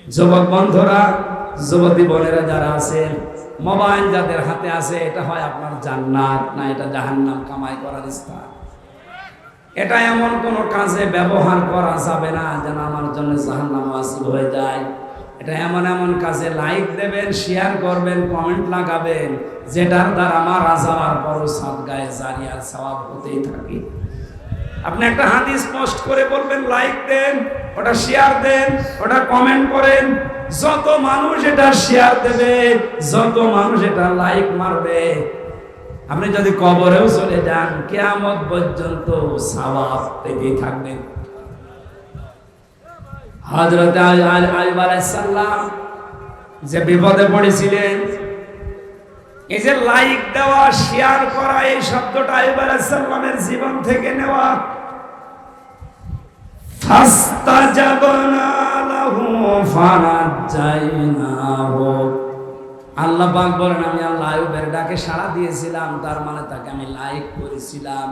যুবক বন্ধুরা, যুবতী বোনেরা যারা আছেন, মোবাইল যাদের হাতে আছে, এটা হয় আপনার জান্নাত না এটা জাহান্নাম কামাই করার স্থান। এটা এমন কোন কাজে ব্যবহার করা যাবে না যেন আমার জন্য জাহান্নাম ওয়াজিব হয়ে যায়। এটা এমন এমন কাজে লাইক দেবেন, শেয়ার করবেন, কমেন্ট লাগাবেন, যেটার দ্বারা আমার যাওয়ার পর সাদগায়ে জারিয়ার সওয়াব হতেই থাকে। আপনি একটা হাদিস পোস্ট করে বলবেন, লাইক দেন, ওটা শেয়ার দেন, ওটা কমেন্ট করেন। যত মানুষ এটা শেয়ার দেবে, যত মানুষ এটা লাইক মারবে, আপনি যদি কবরেও চলে যান, কিয়ামত পর্যন্ত সওয়াব পেতেই থাকবেন। হযরত আইয়ুব আলাইহিস সালাম যে বিপদে পড়েছিলেন, এই যে লাইক দেওয়া, শেয়ার করা, এই শব্দটা আইয়ুব আলাইহিস সালামের জীবন থেকে নেওয়া। ফাস্তাজাবনা লাহু ফানাজ্জাইনাহু, আল্লাহ পাক বলেন, আমি আল্লাহ আইয়ুবের ডাকে সাড়া দিয়েছিলাম, তার মানে তাকে আমি লাইক করেছিলাম,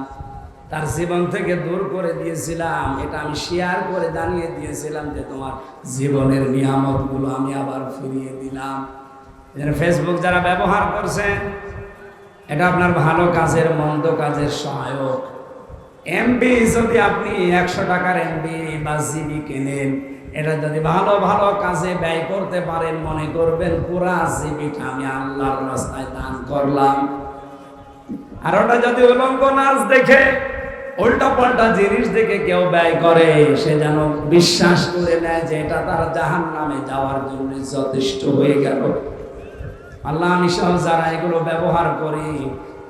তার জীবন থেকে দূর করে দিয়েছিলাম। এটা আমি শেয়ার করে জানিয়ে দিয়েছিলাম যে তোমার জীবনের নিয়ামতগুলো আমি আবার ফিরিয়ে দিলাম। ফেসবুক যারা ব্যবহার করছেন, এটা আপনার ভালো কাজের, মন্দ কাজের সহায়ক। এমবি যদি আপনি 100 টাকার এমবি বা জিবি কেনেন, এটা যদি ভালো ভালো কাজে ব্যয় করতে পারেন, মনে করবেন পুরা জিবিটা আমি আল্লাহর রাস্তায় দান করলাম। আর ওটা যদি উলঙ্গ নাচ দেখে, উল্টা পাল্টা জিনিস দেখে কেউ ব্যয় করে, সে যেন বিশ্বাস করে নেয় যে এটা তার জাহান্নামে যাওয়ার জন্য যথেষ্ট হয়ে গেল। আল্লাহ, আমি সহ যারা এগুলো ব্যবহার করি,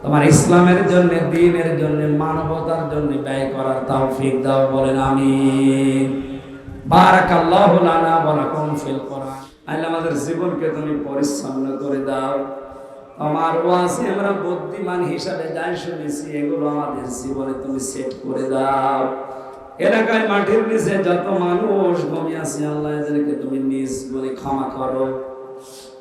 তোমার ইসলামের জন্য, দ্বীনের জন্য, মানবতার জন্য ব্যয় করার তৌফিক দাও, বলেন আমিন। বারাকাল্লাহু লানা ওয়া লাকুম ফিল কোরআন। আল্লাহ, আমাদের জীবনকে তুমি পরিচ্ছন্ন করে দাও। আমার ওয়াজে আমরা বুদ্ধিমান হিসাবে যাই শুনেছি, এগুলো আমাদের জীবনে তুমি সেট করে দাও। এলাকায় মাটির নিচে যত মানুষ ঘুমিয়ে আছে, আল্লাহ এদেরকে তুমি নিজ বলে ক্ষমা করো।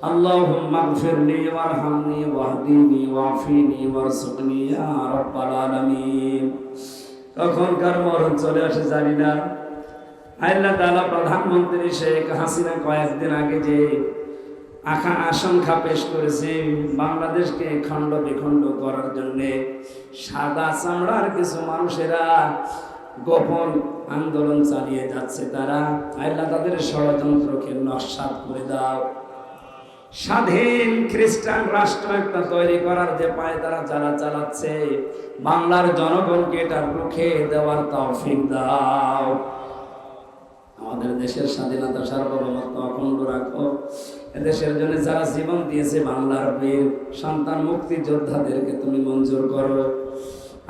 আল্লাহুম্মা গফিরলি ওয়ারহামনি ওয়াহদিনি ওয়াফিনি ওয়ারযুকনি ইয়া রাব্বাল আলামিন। তখনকার মরণ চলে আসে জানি না। আল্লাহ তাআলা প্রধানমন্ত্রী শেখ হাসিনা কয়েকদিন আগে যে আশঙ্কা পেশ করেছে, বাংলাদেশকে খণ্ড বিখণ্ড করার জন্য সাদা চামড়ার কিছু মানুষেরা গোপন আন্দোলন চালিয়ে যাচ্ছে, তারা আল্লাহ তাদের ষড়যন্ত্রকে নস্যাৎ করে দাও। স্বাধীন খ্রিস্টান রাষ্ট্র একটা তৈরি করার যে পায় তারা যারা চালাচ্ছে, বাংলার জনগণকে এটা রুখে দেওয়ার তৌফিক দাও। আমাদের দেশের স্বাধীনতা, সার্বভৌমত্ব অখণ্ড রাখো। এদেশের জন্য যারা জীবন দিয়েছে, বাংলার বীর সন্তান মুক্তিযোদ্ধাদেরকে তুমি মঞ্জুর করো।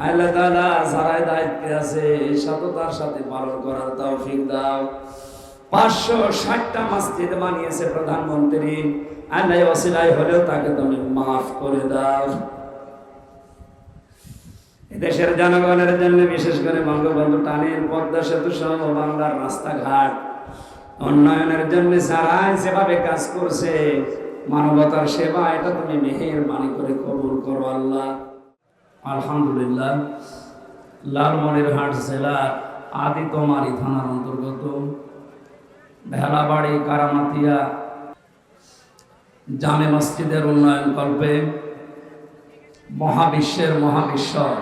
আল্লাহ তাআলা যারা দায়িত্বে আছে, সততার সাথে পালন করার তৌফিক দাও। 560টা মসজিদ বানিয়েছে প্রধানমন্ত্রী, আল্লাহ ওসিলায় হলেও তাকে তুমি মাফ করে দাও। দেশের জনগণের জন্য, বিশেষ করে বঙ্গবন্ধু টানেল, পদ্মা সেতু সহ বাংলার রাস্তাঘাট উন্নয়নের জন্য যারা যেভাবে কাজ করছে, মানবতার সেবা, এটা তুমি মেহেরবানি করে কবুল করো আল্লাহ। আলহামদুলিল্লাহ, লালমনিরহাট জেলার আদিতমারি থানার অন্তর্গত ভেলাবাড়ি কারামাতিয়া জামে মসজিদের উন্নয়ন কল্পে মহাবিশ্বের মহাবিশ্বর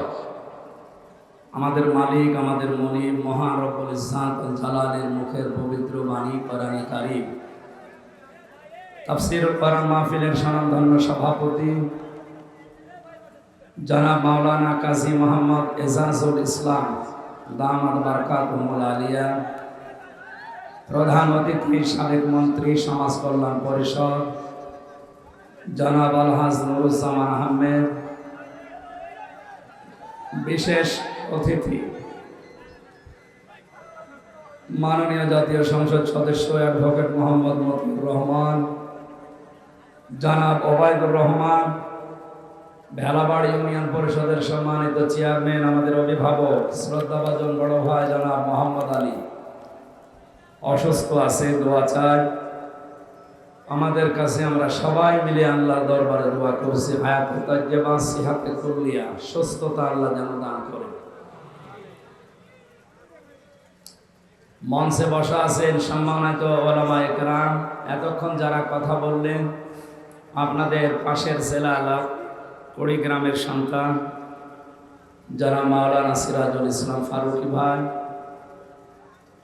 আমাদের মালিক, আমাদের মনিব, মহান রব্বুল ইজ্জাত ওয়াল জালালের মুখের পবিত্র বাণী কোরআনে কারীম তাফসীরুল কোরআন মাহফিলের স্বনামধন্য সভাপতি জনাব মাওলানা কাজী মোহাম্মদ এজাজুল ইসলাম দামাত বারকাতুহুল আলিয়া, প্রধান অতিথি সাবেক মন্ত্রী সমাজ কল্যাণ পরিষদ জনাব আলহাজ নুরুজ্জামান আহমেদ, বিশেষ অতিথি মাননীয় জাতীয় সংসদ সদস্য অ্যাডভোকেট মোহাম্মদ মতিউর রহমান, জনাব ওবায়দুর রহমান, ভেলাবাড়ি ইউনিয়ন পরিষদের সম্মানিত চেয়ারম্যান, আমাদের অভিভাবক শ্রদ্ধাভাজন বড় ভাই জনাব মোহাম্মদ আলী, অসুস্থ আছে, দোয়া চাই আমাদের কাছে। আমরা সবাই মিলে আল্লাহর দরবারে দোয়া করছি, হায়াতে তাইয়্যিবা, সিহাতে কুল্লিয়া, সুস্থতা আল্লাহ যেন দান করে। মঞ্চে বসা আছেন সম্মানিত উলামায়ে কেরাম, এতক্ষণ যারা কথা বললেন, আপনাদের পাশের জেলা কুড়িগ্রামের সন্তান যারা মাওলানা সিরাজুল ইসলাম ফারুকী ভাই,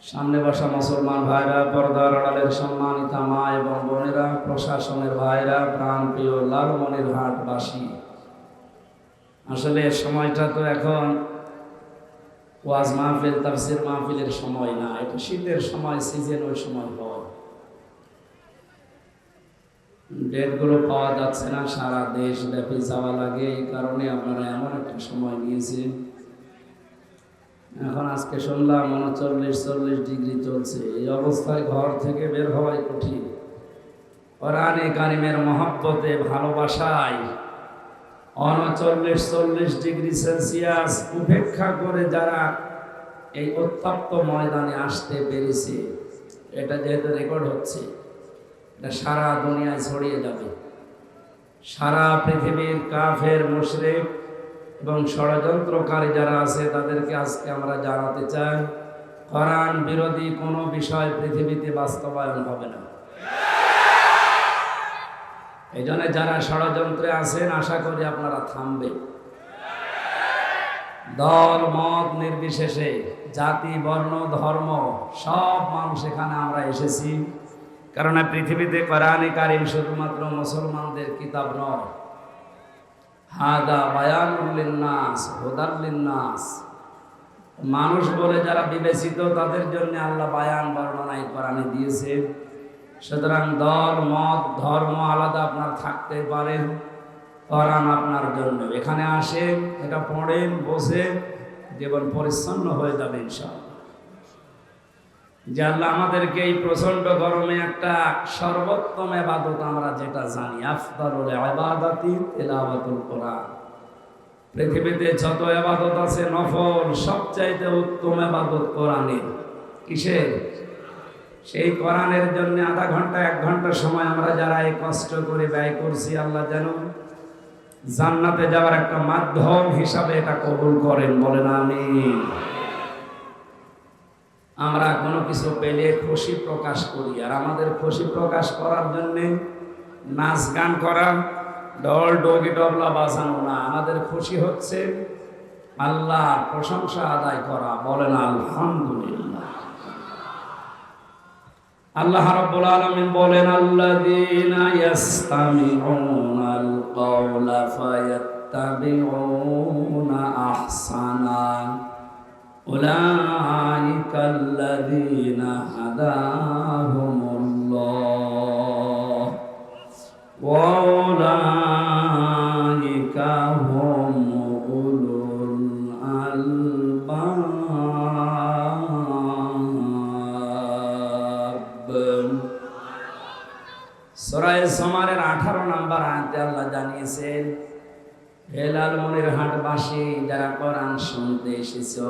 সামনে বসা মুসলমান ভাইরা, পর্দার আড়ালের সম্মানিতা মা এবং বোনেরা, প্রশাসনের ভাইরা, প্রাণপ্রিয় লালমনিরহাটবাসী, আসলে সময়টা তো এখন ওয়াজ মাহফিল তাফসীর মাহফিলের সময় না, এটা শীতের সময়, সিজন ওই সময় হয়। ডেটগুলো পাওয়া যাচ্ছে না, সারা দেশ ব্যাপী যাওয়া লাগে, এই কারণে আপনারা এমন একটা সময় নিয়েছেন। এখন আজকে শুনলাম 39-40 ডিগ্রি চলছে। এই অবস্থায় ঘর থেকে বের হওয়াই কঠিন। কোরআনে কারিমের মহব্বতে, ভালোবাসায় 39-40 ডিগ্রি সেলসিয়াস উপেক্ষা করে যারা এই উত্তপ্ত ময়দানে আসতে পেরেছে, এটা যেহেতু রেকর্ড হচ্ছে, এটা সারা দুনিয়ায় ছড়িয়ে যাবে। সারা পৃথিবীর কাফের, মুশরিক এবং ষড়যন্ত্রকারী যারা আছে তাদেরকে আজকে আমরা জানাতে চাই, কোরআন বিরোধী কোনো বিষয় পৃথিবীতে বাস্তবায়ন হবে না। এই জন্য যারা ষড়যন্ত্রে আছেন, আশা করি আপনারা থামবে। দল মত নির্বিশেষে, জাতি বর্ণ ধর্ম সব মানুষ এখানে আমরা এসেছি, কারণ পৃথিবীতে কোরআনে কারিম শুধুমাত্র মুসলমানদের কিতাব নয়। হাদা বায়ানুল লিন্নাস হুদাল লিন্নাস, মানুষ বলে যারা বিবেচিত তাদের জন্য আল্লাহ বায়ান বর্ণনা কোরআনে দিয়েছে। সুতরাং দল মত ধর্ম আলাদা আপনার থাকতে পারেন, কোরআন আপনার জন্য। এখানে আসেন, এটা পড়েন, বসেন, জীবন পরিচ্ছন্ন হয়ে যাবে ইনশাআল্লাহ। যে আল্লাহ আমাদেরকে এই প্রচন্ড গরমে একটা সর্বোত্তম ইবাদত আমরা যেটা জানি, আফদালুল ইবাদাতি তিলাওয়াতুল কোরআন। পৃথিবীতে যত ইবাদত আছে নফল, সবচাইতে উত্তম ইবাদত কোরআনের। কিসের? সেই কোরআনের জন্য আধা ঘন্টা 1 ঘন্টা সময় আমরা যারা এই কষ্ট করে ব্যয় করছি, আল্লাহ যেন জান্নাতে যাওয়ার একটা মাধ্যম হিসাবে এটা কবুল করেন, বলেন আমিন। আমরা কোনো কিছু পেলে খুশি প্রকাশ করি, আর আমাদের খুশি প্রকাশ করার জন্য নাচ গান করা, ঢোল ডগি ডবলা বাজানো না। আমাদের খুশি হচ্ছে আল্লাহর প্রশংসা আদায় করা, বলেন আলহামদুলিল্লাহ। আল্লাহ রাব্বুল আলামিন বলেন, আল্লাযীনা ইয়াসতামিউনাল কাওলা ফায়াত্তাবিউনা আহসানা উলাইকাল্লাযীনা হাদাহুমুল্লাহ ওয়া উলাইকা হুম উলুল আলবাব। সূরা জুমারের 18 নম্বর আয়াতে আল্লাহ জানিয়েছেন, হে লালমনিরহাটবাসী যারা কোরআন শুনতে এসেছো,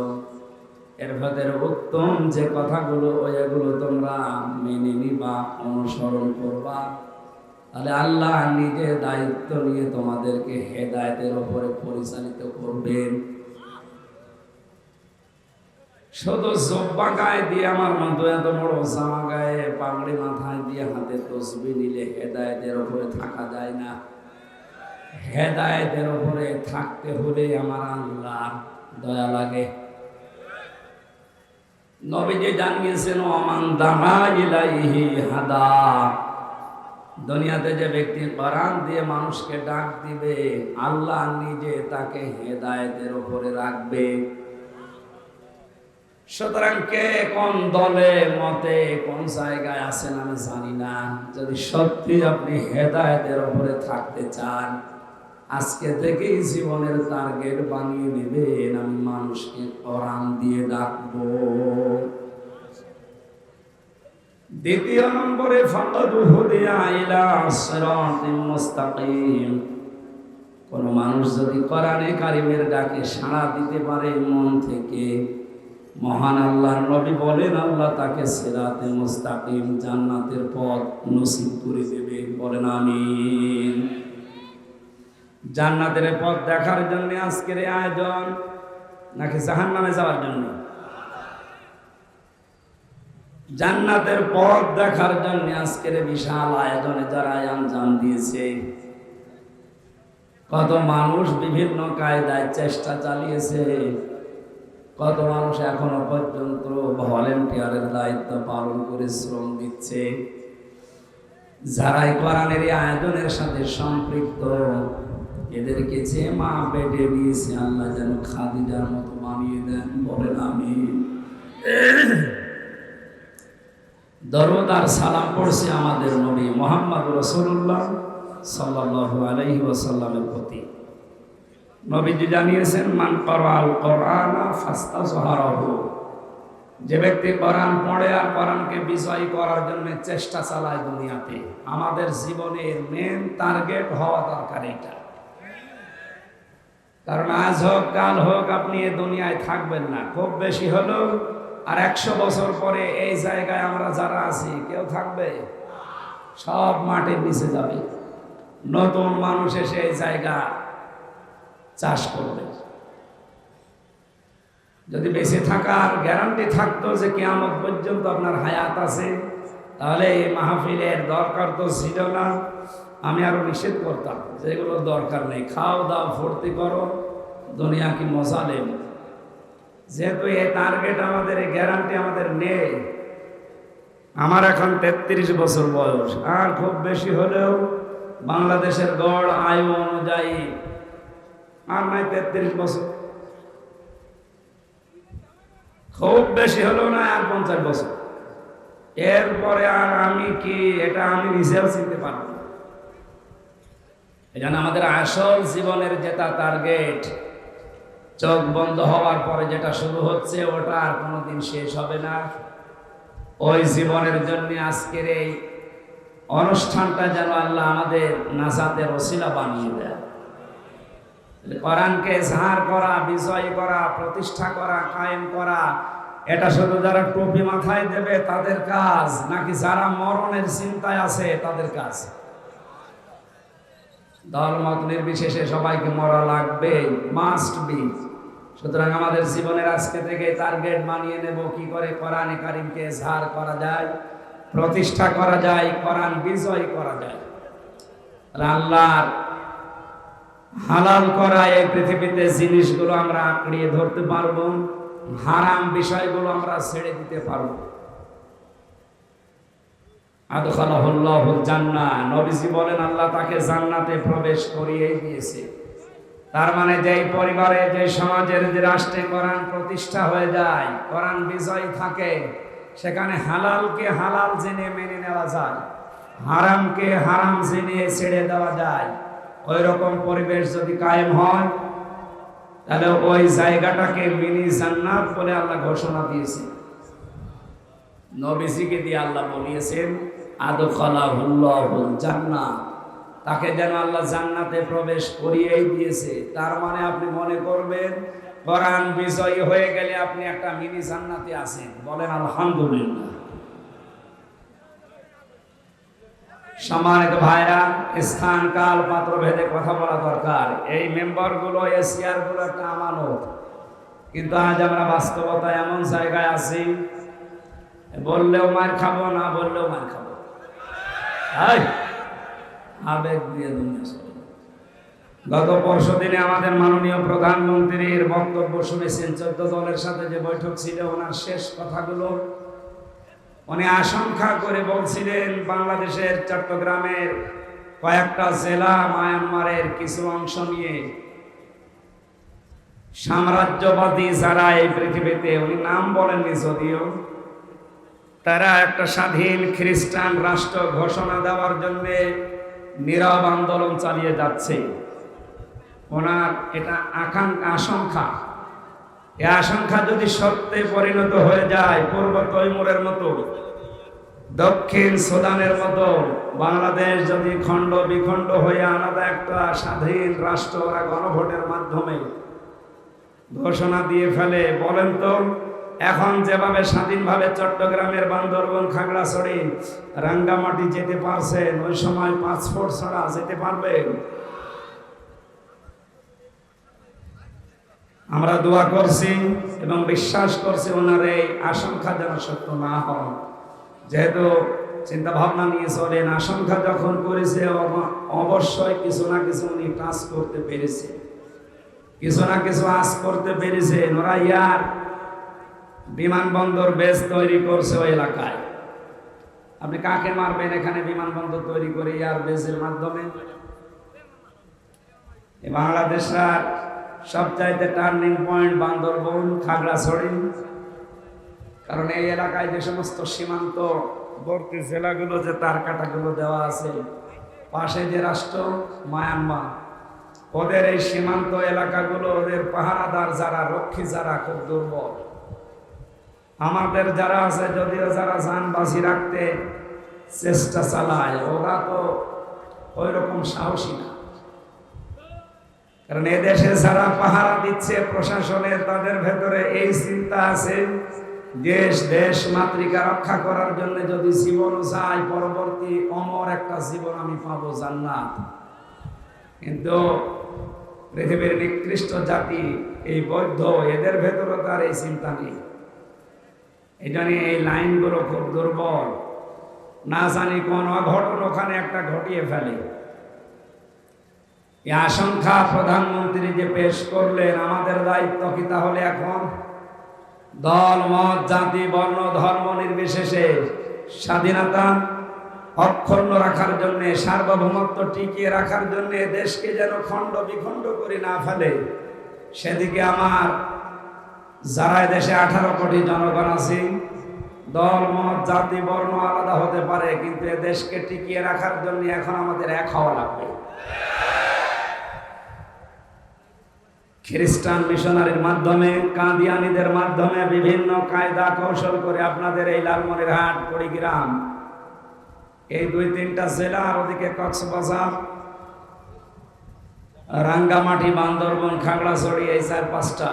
এর ভেতরে উত্তম যে কথাগুলো ওইগুলো তোমরা মেনে নিবা, অনুসরণ করবা, তাহলে আল্লাহ নিজে দায়িত্ব নিয়ে তোমাদেরকে হেদায়েতের উপরে পরিচালিত করবেন। শুধু জব্বা গায়ে দিয়ে, আমার মতো এত বড় জামা গায়ে, পাগড়ি মাথায় দিয়ে, হাতে তসবিহ নিলে হেদায়েতের উপরে থাকা যায় না। হেদায়েতের উপরে থাকতে হলে আমার আল্লাহর দয়া লাগে। নবীজি জানিয়েছেন, ওমান দাআ ইলাইহি হাদা। দুনিয়াতে যে ব্যক্তি কোরআন দিয়ে মানুষকে ডাক দিবে, আল্লাহ নিজে তাকে হেদায়েতের উপরে রাখবে। সুতরাং কে কোন দলে মতে কোন জায়গায় আছেন আমি জানি না, যদি সত্যি আপনি হেদায়েতের উপরে থাকতে চান, আজকে থেকেই জীবনের টার্গেট বানিয়ে নেবেন, আমি মানুষকে কোরআন দিয়ে ডাকবো। দ্বিতীয় নম্বরে, ফাকাদ হুদিয়া ইলা সিরাতিন মুস্তাকিম। কোন মানুষ যদি কোরআনে কারিমের ডাকে সাড়া দিতে পারে মন থেকে, মহান আল্লাহর নবী বলেন, আল্লাহ তাকে সিরাতে মুস্তাকিম, জান্নাতের পথ নসিব করে দেবে, বলেন আমিন। জান্নাতের পথ দেখার জন্য আজকের এই আয়োজন, নাকি জাহান্নামে যাওয়ার জন্য? জান্নাতের পথ দেখার জন্য আজকের বিশাল আয়োজনে যারা আঞ্জাম দিয়েছে, কত মানুষ বিভিন্ন কায়দায় চেষ্টা চালিয়েছে, কত মানুষ এখনো পর্যন্ত ভলেন্টিয়ারের দায়িত্ব পালন করে শ্রম দিচ্ছে। যারাই কোরআনের এই আয়োজনের সাথে সম্পৃক্ত, এদেরকে যে মা পেটে দিয়েছে আল্লাহ যেন খাদিজার মতো বানিয়ে দেন, বলেন আমিন। দরুদ আর সালাম পড়ছি আমাদের নবী মুহাম্মদ রাসূলুল্লাহ সাল্লাল্লাহু আলাইহি ওয়াসাল্লামের প্রতি। নবীজি জানিয়েছেন, মান ক্বারাআল কোরআনা ফাস্তাযহারাহু, যে ব্যক্তি কোরআন পড়ে আর কোরআনকে বিজয়ী করার জন্য চেষ্টা চালায় দুনিয়াতে, আমাদের জীবনের মেন টার্গেট হওয়া দরকার এটা। কারণ আজ হোক কাল হোক আপনি এই দুনিয়ায় থাকবেন না, খুব বেশি হলো আর 100 বছর পরে এই জায়গায় আমরা যারা আছি কেউ থাকবে? সব মাটির নিচে যাবে, নতুন মানুষ এসে এই জায়গা চাষ করবে। যদি বেঁচে থাকার গ্যারান্টি থাকতো যে কিয়ামত পর্যন্ত আপনার হায়াত আছে, তাহলে এই মাহফিলের দরকার তো ছিল না। আমি আরো নিষেধ করতাম যে এগুলোর দরকার নেই, খাও দাও ফুর্তি করো, দুনিয়া কি মজা নেই। যেহেতু এই টার্গেট আমাদের, এই গ্যারান্টি আমাদের নেই। আমার এখন 33 বছর বয়স, আর খুব বেশি হলেও বাংলাদেশের গড় আয়ু অনুযায়ী আর নাই 33 বছর, খুব বেশি হলেও না আর 50 বছর। এরপরে আর আমি কি, এটা আমি নিজেও চিনতে পারব না। এজন্য আমাদের আসল জীবনের যেটা টার্গেট, চোখ বন্ধ হওয়ার পরে যেটা শুরু হচ্ছে ওটা আর কোনোদিন শেষ হবে না। ওই জীবনের জন্য আজকের এই অনুষ্ঠানটা যেন আল্লাহ আমাদের নাজাতের ওসিলা বানিয়ে দেয়। কোরআনকে ইজহার করা, বিজয় করা, প্রতিষ্ঠা করা, কায়েম করা, এটা শুধু যারা টুপি মাথায় দেবে তাদের কাজ, নাকি যারা মরণের চিন্তায় আছে তাদের কাজ? দলমত নির্বিশেষে সবাইকে মরা লাগবে, মাস্ট বি। সুতরাং আমাদের জীবনের আজকে থেকে টার্গেট বানিয়ে নেব কি করে কোরআনে কারিমকে ইজহার করা যায়, প্রতিষ্ঠা করা যায়, কোরআন বিজয় করা যায়। আল্লাহর হালাল করা এই পৃথিবীতে জিনিসগুলো আমরা আঁকড়িয়ে ধরতে পারবো, হারাম বিষয়গুলো আমরা ছেড়ে দিতে পারবো। আদখালাহুল্লাহুল জান্নাহ, নবীজি বলেন আল্লাহ তাকে জান্নাতে প্রবেশ করিয়ে দিয়েছে। তার মানে যেই পরিবারে, যে সমাজের, যে রাষ্ট্রে কোরআন প্রতিষ্ঠা হয়ে যায়, কোরআন বিজয় থাকে, সেখানে হালালকে হালাল জেনে মেনে নেওয়া যায়, হারামকে হারাম জেনে ছেড়ে দেওয়া যায়। ওই রকম পরিবেশ যদি কায়েম হয়, তাহলে ওই জায়গাটাকে মিনি জান্নাত বলে আল্লাহ ঘোষণা দিয়েছে। নবীজিকে দিয়ে আল্লাহ বলিয়েছেন আদখালাহুল্লাহুল জান্নাহ, তাকে যেন আল্লাহ জান্নাতে প্রবেশ করিয়েই দিয়েছে। তার মানে আপনি মনে করবেন কোরআন বিজয়ী হয়ে গেলে আপনি একটা মিনি জান্নাতে আছেন, বলেন আলহামদুলিল্লাহ। সম্মানিত ভাইরা, স্থান কাল পাত্র ভেদে কথা বলা দরকার। এই মেম্বারগুলো, এই চেয়ারগুলো একটা আমানত, কিন্তু আজ আমরা বাস্তবতায় এমন জায়গায় আছি, বললেও মার খাবো, না বললেও মার খাবো। আবেগ দিয়ে দুনিয়া চলে। গত পরশু দিনে আমাদের মাননীয় প্রধানমন্ত্রীর বক্তব্য শুনেছেন। 14 দলের সাথে যে বৈঠক ছিল, ওনার শেষ কথাগুলো উনি আশঙ্কা করে বলছিলেন, বাংলাদেশের চট্টগ্রামের কয়েকটা জেলা মায়ানমারের কিছু অংশ নিয়ে সাম্রাজ্যবাদী যারা এই পৃথিবীতে, উনি নাম বলেননি যদিও, তারা একটা স্বাধীন খ্রিস্টান রাষ্ট্র ঘোষণা দেওয়ার জন্য নীরব আন্দোলন চালিয়ে যাচ্ছে। ওনার এটা আশঙ্কা, এই আশঙ্কা যদি সত্যে পরিণত হয়ে যায়, পূর্ব তৈমুরের মতো, দক্ষিণ সুদানের মতো, বাংলাদেশ যদি খণ্ড বিখণ্ড হয়ে আলাদা একটা স্বাধীন রাষ্ট্র ওরা গণভোটের মাধ্যমে ঘোষণা দিয়ে ফেলে, বলেন তো এখন যেভাবে স্বাধীনভাবে চট্টগ্রামের বান্দরবন, খাগড়াছড়ি, রাঙ্গামাটি যেতে পারছেন, ওই সময় পাসপোর্ট ছাড়া যেতে পারবেন? আমরা দোয়া করছি এবং বিশ্বাস করছি ওনার এই আশঙ্কা যেন সত্য না হয়। যেহেতু চিন্তা ভাবনা নিয়ে চলেন, আশঙ্কা যখন করেছে অবশ্যই কিছু না কিছু উনি টাচ করতে পেরেছে, কিছু না কিছু আজ করতে পেরেছে। ওরা ইয়ার বিমানবন্দর বেস তৈরি করছে ওই এলাকায়। আপনি কাকে মারবেন এখানে বিমানবন্দর তৈরি করে ইয়ার বেসের মাধ্যমে? বাংলাদেশের সবচাইতে টার্নিং পয়েন্ট বান্দরবন, খাগড়াছড়ি। কারণ এই এলাকায় যে সমস্ত সীমান্তবর্তী জেলাগুলো যে তার কাটাগুলো দেওয়া আছে, পাশে যে রাষ্ট্র মায়ানমার, ওদের এই সীমান্ত এলাকাগুলো, ওদের পাহারাদার যারা, রক্ষী যারা খুব দুর্বল। আমাদের যারা আছে, যদিও যারা জান বাজি রাখতে চেষ্টা চালায়, ওরা তো ওই রকম সাহসী না। কারণ এদেশে যারা পাহারা দিচ্ছে প্রশাসনের, তাদের ভেতরে এই চিন্তা আছে, দেশ মাতৃকা রক্ষা করার জন্য যদি জীবন চাই, পরবর্তী অমর একটা জীবন আমি পাবো, জান্নাত। কিন্তু পৃথিবীর নিকৃষ্ট জাতি এই বৌদ্ধ, এদের ভেতরে তার এই চিন্তা নেই। এই জন্য এই লাইনগুলো খুব দুর্বল। না জানি কোন অঘটন ওখানে একটা ঘটিয়ে ফেলে। এই আশঙ্কা প্রধানমন্ত্রী যে পেশ করলেন, আমাদের দায়িত্ব কি তাহলে এখন দল মত জাতি বর্ণ ধর্ম নির্বিশেষে স্বাধীনতা অক্ষুণ্ণ রাখার জন্য, সার্বভৌমত্ব টিকিয়ে রাখার জন্য, দেশকে যেন খণ্ড বিখণ্ড করে না ফেলে, সেদিকে আমার যারা দেশে 18 কোটি জনগণ আছে, দল মত জাতি বর্ণ আলাদা হতে পারে, কিন্তু এ দেশকে টিকিয়ে রাখার জন্য এখন আমাদের এক হওয়া লাগবে। খ্রিস্টান মিশনারির মাধ্যমে, কাদিয়ানীদের মাধ্যমে বিভিন্ন কায়দা কৌশল করে আপনাদের এই লালমনিরহাট, কুড়িগ্রাম, এই 2-3টা জেলা, আর ওদিকে কক্সবাজার, রাঙ্গামাটি, বান্দরবন, খাগড়াছড়ি, এই 4-5টা,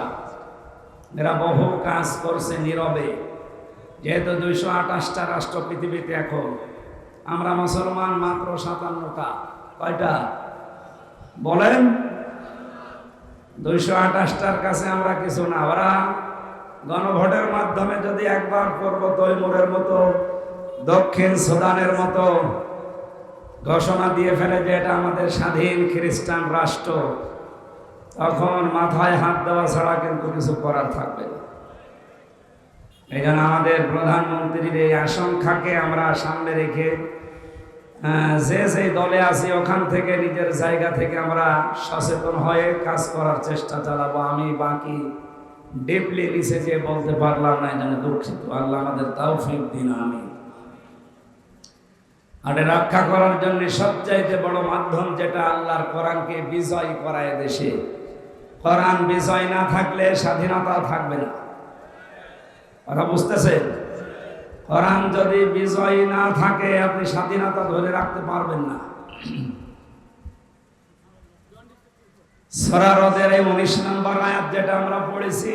এরা বহু কাজ করছে নীরবে। যেহেতু 228টা রাষ্ট্র পৃথিবীতে, এখন আমরা মুসলমান মাত্র 57টা। কয়টা বলেন? 228টার কাছে আমরা কিছু না। ওরা গণভোটের মাধ্যমে যদি একবার পূর্ব তৈমুরের মতো, দক্ষিণ সুদানের মতো ঘোষণা দিয়ে ফেলে যে এটা আমাদের স্বাধীন খ্রিস্টান রাষ্ট্র, তখন মাথায় হাত দেওয়া ছাড়া কিন্তু কিছু করার থাকবে না। এই জন্য আমাদের প্রধানমন্ত্রীর এই আশঙ্কাকে আমরা সামনে রেখে যে যে দলে আছি ওখান থেকে, নিজের জায়গা থেকে আমরা সচেতন হয়ে কাজ করার চেষ্টা চালাবো। আমি বাকি ডিপলি নিচে যে বলতে পারলাম না, জানে দুঃখিত। আল্লাহ আমাদের তৌফিক দিন, আমিন। আর রক্ষা করার জন্য সবচাইতে বড় মাধ্যম যেটা, আল্লাহর কোরআনকে বিজয় করায় দেশে। কোরআন বিজয় না থাকলে স্বাধীনতা থাকবে না। কথা বুঝতেছেন? কোরআন যদি বিজয় না থাকে, আপনি স্বাধীনতা ধরে রাখতে পারবেন না। সূরা রদের 19 নম্বর আয়াত যেটা আমরা পড়েছি,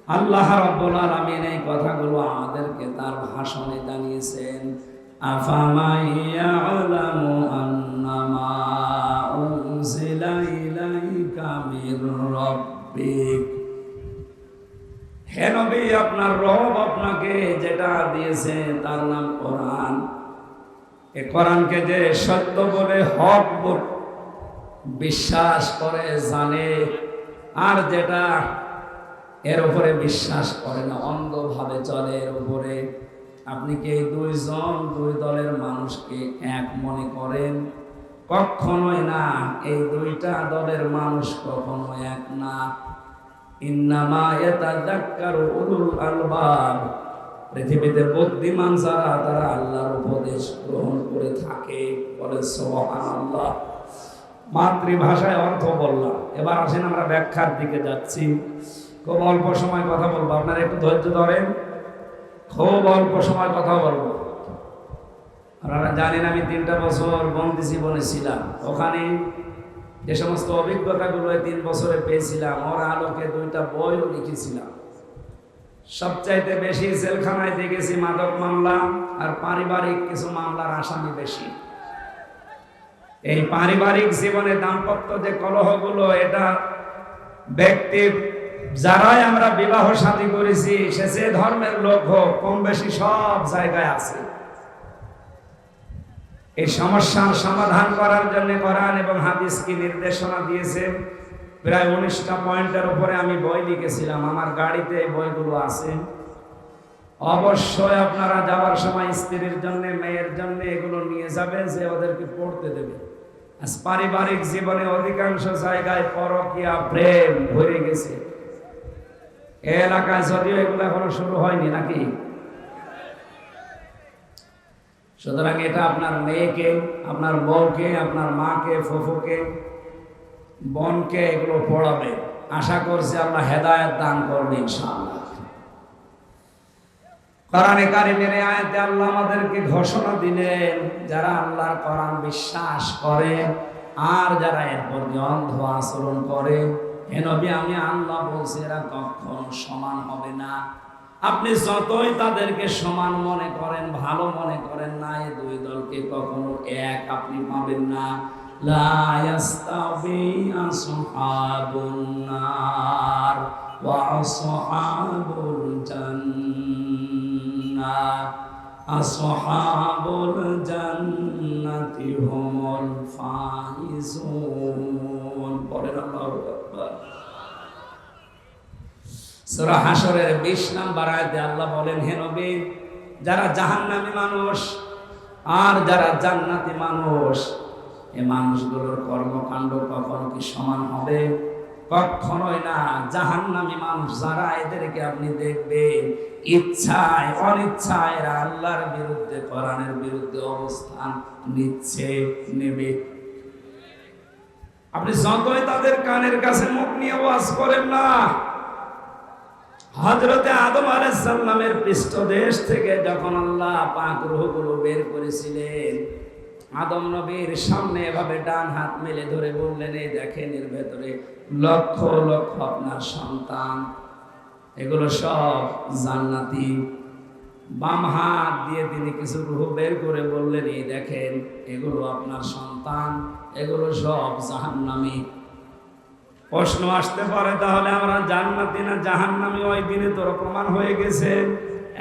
আল্লাহ রাব্বুল আলামিন এই কথাগুলো আমাদেরকে তার ভাষণে জানিয়েছেন। আফামান ইয়ালামু আন্নামা উনজিলা ইলাইকা মির রাব্বিক, হে নবী, আপনার রব আপনাকে যেটা দিয়েছে তার নাম কোরআন। এই কোরআনকে যে সত্য বলে, হক বলে বিশ্বাস করে, জানে, আর যেটা এর উপরে বিশ্বাস করে না, অন্ধভাবে চলে এর উপরে, আপনি কি এই দুই দলের মানুষকে এক মনে করেন? কখনোই না। এই 2টা দলের মানুষ কখনো এক না। ইন্নামা ইয়াতাযাক্কারু উলুল আলবাব, পৃথিবীতে বুদ্ধিমান যারা, তারা আল্লাহর উপদেশ গ্রহণ করে থাকে। বলে সুবহানাল্লাহ। মাতৃভাষায় অর্থ বললাম, এবার আসেন আমরা ব্যাখ্যার দিকে যাচ্ছি। খুব অল্প সময় কথা বলবো, আপনারা একটু ধৈর্য ধরেন। খুব অল্প সময় কথা বলবো। আপনারা জানেন আমি 3টা বছর বন্দি জীবনে ছিলাম। ওখানে যে সমস্ত অভিজ্ঞতাগুলো 3 বছরে পেয়েছিলাম, ওর আলোকে 2টা বইও লিখেছিলাম। সবচাইতে বেশি জেলখানায় দেখেছি মাদক মামলা আর পারিবারিক কিছু মামলার আসামি বেশি। এই পারিবারিক জীবনে দাম্পত্য যে কলহগুলো, এটা ব্যক্তির যারাই আমরা বিবাহ শাদী করেছি সে যে ধর্মের লোক হোক কম বেশি সব জায়গায় আছে। এই সমস্যার সমাধান করার জন্য কোরআন এবং হাদিস কি নির্দেশনা দিয়েছে। প্রায় 19টা পয়েন্টের উপরে আমি বই লিখেছিলাম, আমার গাড়িতে এই বইগুলো আছে। অবশ্যই আপনারা যাওয়ার সময় স্ত্রীর জন্য, মেয়ের জন্য এগুলো নিয়ে যাবে, যে ওদেরকে পড়তে দেবে। আজ পারিবারিক জীবনে অধিকাংশ জায়গায় পরকীয়া প্রেম ভরে গেছে। এই এলাকায় যদিও এগুলো এখনো শুরু হয়নি নাকি। সুতরাং এটা আপনার মেয়েকে, আপনার বউকে, আপনার মাকে, ফুফুকে, বোনকে এগুলো পড়াবে। আশা করছি আল্লাহ হেদায়েত দান করবে ইনশাআল্লাহ। কোরআনে কারিমের আয়াতে আল্লাহ আমাদেরকে ঘোষণা দিলেন, যারা আল্লাহর কোরআন বিশ্বাস করে আর যারা এর প্রতি অন্ধ আচরণ করে, হে নবী আমি আল্লাহ বলছি এরা কখনো সমান হবে না। আপনি যতই তাদেরকে সমান মনে করেন, ভালো মনে করেন না, এই দুই দলকে কখনো এক আপনি পাবেন না। লা ইয়াস্তাবি আসহাবুন নার ওয়া আসহাবুল জান্নাহ, আসহাবুল জান্নাতি হুমুল ফাইজুন। পরের আল্লাহু আকবার। সূরা হাশরের 20 নম্বর আয়াতে আল্লাহ বলেন, হে নবী যারা জাহান্নামী মানুষ আর যারা জান্নাতি মানুষ, এই মানুষগুলোর কর্মকাণ্ড কখনো কি সমান হবে? কখনোই না। জাহান্নামী মানুষ যারা, এদেরকে আপনি দেখবেন ইচ্ছায় অনিচ্ছায় এরা আল্লাহর বিরুদ্ধে, কোরআনের বিরুদ্ধে অবস্থান নিচ্ছে, নেবে। আপনি যতই তাদের কানের কাছে মুখ নিয়ে ওয়াজ করেন না। হযরতে আদম আলাইহিস সালামের পৃষ্ঠদেশ থেকে যখন আল্লাহ পাক রূহগুলো বের করেছিলেন, আদম নবীর সামনে এভাবে ডান হাত মেলে ধরে বললেন, এই দেখেন এর ভেতরে লক্ষ লক্ষ আপনার সন্তান, এগুলো সব জান্নাতি। বাম হাত দিয়ে তিনি কিছু রূহ বের করে বললেন, এই দেখেন এগুলো আপনার সন্তান, এগুলো সব জাহান্নামী। প্রশ্ন আসতে পারে, তাহলে আমরা জান্নাতি না জাহান্নামী? ওই দিনে তো প্রমাণ হয়ে গেছে,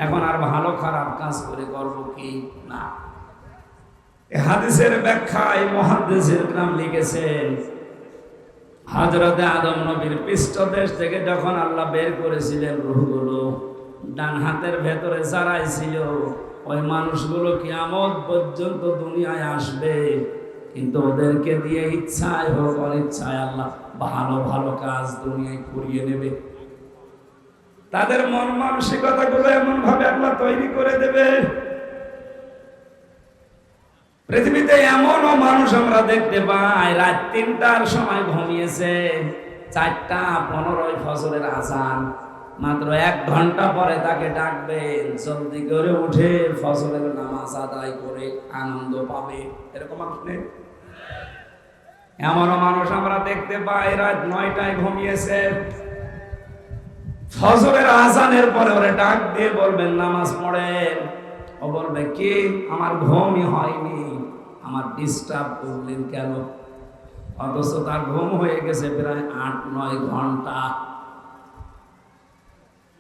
এখন আর ভালো খারাপ কাজ করে করব কি না। হাদিসের ব্যাখ্যায় মুহাদ্দিসিন নাম লিখেছেন, হযরতে আদম নবীর পৃষ্ঠদেশ থেকে যখন আল্লাহ বের করেছিলেন রূহগুলো, ডান হাতের ভেতরে যারাই ছিল ওই মানুষগুলো কিয়ামত পর্যন্ত দুনিয়ায় আসবে, কিন্তু ওদেরকে দিয়ে ইচ্ছায় হোক অনিচ্ছায় আল্লাহ ভালো ভালো কাজ দুনিয়ায় করিয়ে নেবে। তাদের মন মানসিকতাগুলো এমন ভাবে আল্লাহ তৈরি করে দেবে। পৃথিবীতে এমনও মানুষ আমরা দেখতে পাই, রাত 3টার সময় ঘুমিয়েছে, 4:15 ফজরের আযান, মাত্র 1 ঘন্টা পরে তাকে ডাকবেন, জলদি করে উঠে ফজরের নামাজ আদায় করে আনন্দ পাবে। এরকম মানুষ নেই? এমনও মানুষ আমরা দেখতে পাই, রাত 9টায় ঘুমিয়েছে, ফজরের আযানের পরে ওরে ডাক দিয়ে বলবেন নামাজ পড়েন। ও বলবে, কি আমার ঘুমই হয়নি, আমার ডিস্টার্ব করলেন কেন? অথচ তার ঘুম হয়ে গেছে প্রায় 8-9 ঘন্টা।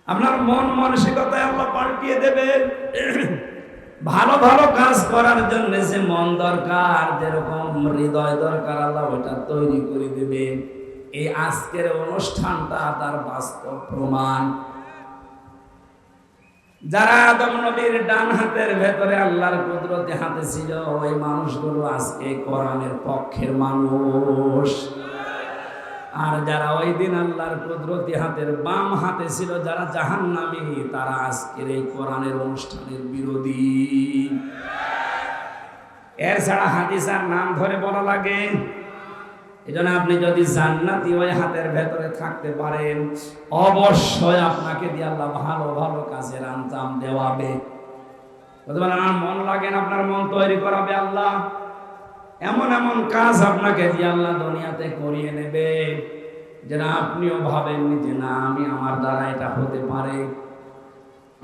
আপনার মন মানসিকতায় আল্লাহ পাল্টিয়ে দেবে। ভালো ভালো কাজ করার জন্য যে মন দরকার, যেরকম হৃদয় দরকার, আল্লাহ ওটা তৈরি করে দেবে। এই আজকের অনুষ্ঠানটা তার বাস্তব প্রমাণ। যারা আদম নবীর ডান হাতের ভেতরে আল্লাহর কুদরতি হাতে ছিল, ওই মানুষগুলো আজকে কোরআনের পক্ষের মানুষ। আর যারা ওই দিন আল্লাহর কুদরতি হাতের বাম হাতে ছিল, যারা জাহান্নামী, তারা আজকের এই কোরআনের অনুষ্ঠানের বিরোধী। এর ছাড়া হাদিস আর নাম ধরে বলা লাগে। এজন্য আপনি যদি জান্নাতি ওই হাতের ভেতরে থাকতে পারেন, অবশ্যই আপনাকে দিয়ে আল্লাহ ভালো ভালো কাজের আঞ্জাম দেওয়াবে। আমার মন লাগেন, আপনার মন তৈরি করাবে আল্লাহ। এমন এমন কাজ আপনাকে দিয়ে আল্লাহ দুনিয়াতে করিয়ে নেবে, যেটা আপনিও ভাবেননি যে না, আমি আমার দ্বারা এটা হতে পারে।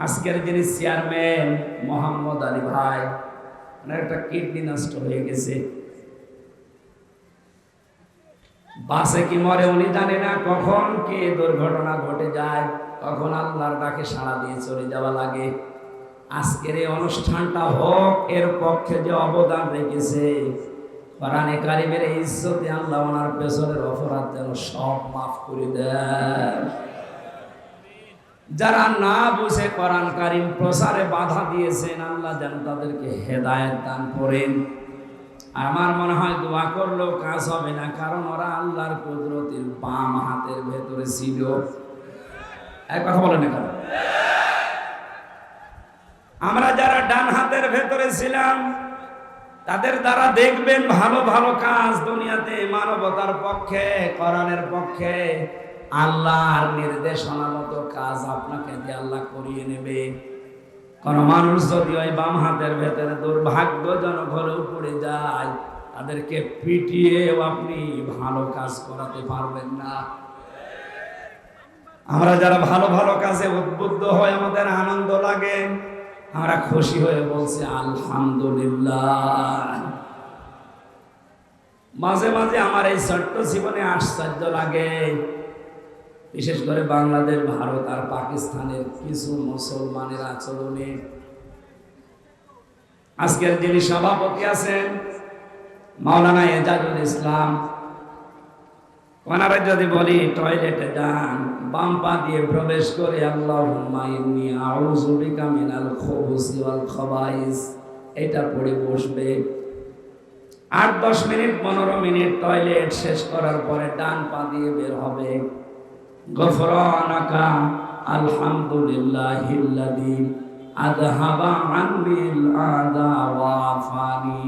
আজকের যিনি চেয়ারম্যান মোহাম্মদ আলী ভাই, ওনার একটা কিডনি নষ্ট হয়ে গেছে, বাসে কি মরে উনি জানে না, কখন কি দুর্ঘটনা ঘটে যায়, কখন আল্লাহর ডাকে সাড়া দিয়ে চলে যাওয়া লাগে। আজকের এই অনুষ্ঠানটা হোক, এর পক্ষে যে অবদান রেখেছে কোরআনে কারিমের এই ইজ্জতে আল্লাহ ওনার পেছনের অপরাধ যেন সব মাফ করে দেন। যারা না বুঝে কোরআন কারিম প্রচারে বাধা দিয়েছেন, আল্লাহ যেন তাদেরকে হেদায়েত দান করেন। আমার মনে হয় দোয়া করলেও কাজ হবে না, কারণ ওরা আল্লাহর কুদরতের বাম হাতের ভেতরে ছিল। এক কথা বলেন না, কারণ আমরা যারা ডান হাতের ভেতরে ছিলাম তাদের দ্বারা দেখবেন ভালো ভালো কাজ দুনিয়াতে মানবতার পক্ষে, কোরআনের পক্ষে, আল্লাহর নির্দেশনা মতো কাজ আপনাকে দিয়ে আল্লাহ করিয়ে নেবে। কোন মানুষ যদি ওই বাম হাতের ভেতরে দুর্ভাগ্যজনক হলেও পড়ে যায়, তাদেরকে পিটিয়েও আপনি ভালো কাজ করাতে পারবেন না। আমরা যারা ভালো ভালো কাজে উদ্বুদ্ধ হয়, আমাদের আনন্দ লাগে, আমরা খুশি হয়ে বলছি আলহামদুলিল্লাহ। মাঝে মাঝে আমার এই ছোট্ট জীবনে আশ্চর্য লাগে, বিশেষ করে বাংলাদেশ, ভারত আর পাকিস্তানের কিছু মুসলমানের আচরণে। আজকের যিনি সভাপতি আছেন মাওলানা এজাজুল ইসলাম, ওনারা যদি বলি টয়লেটে যান, বাম পা দিয়ে প্রবেশ করে আল্লাহুম্মা ইন্নী আউযু বিকা মিনাল খুবুসি ওয়াল খাবাইস, এটা পড়ে বসবে। 8-10 মিনিট 15 মিনিট টয়লেট শেষ করার পরে ডান পা দিয়ে বের হবে, গফরানাকা আলহামদুলিল্লাহিল্লাযী আযহাবা আন্নিল আযা ওয়া আফানি।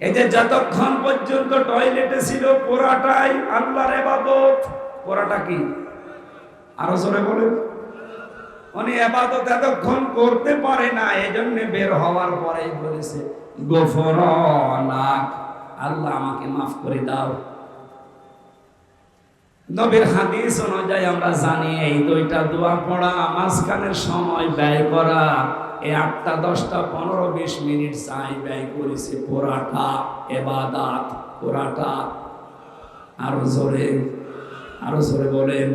এই যে যতক্ষণ পর্যন্ত টয়লেটে ছিল পুরাটাই আল্লাহর ইবাদত। পুরাটা কি? আরো জোরে বলেন। উনি ইবাদত এতক্ষণ করতে পারে না, এজন্য বের হওয়ার পরেই বলেছে গফরানাক, আল্লাহ আমাকে মাফ করে দাও। নবীর হাদিস অনুযায়ী আমরা জানি এই দুইটা দোয়া পড়া, মাঝখানের সময় ব্যয় করা, এই 8টা 10টা 15-20 মিনিট চাই ব্যয় করেছে পুরাটা ইবাদত, পুরাটা। আরো জোরে, আরো জোরে বলেন,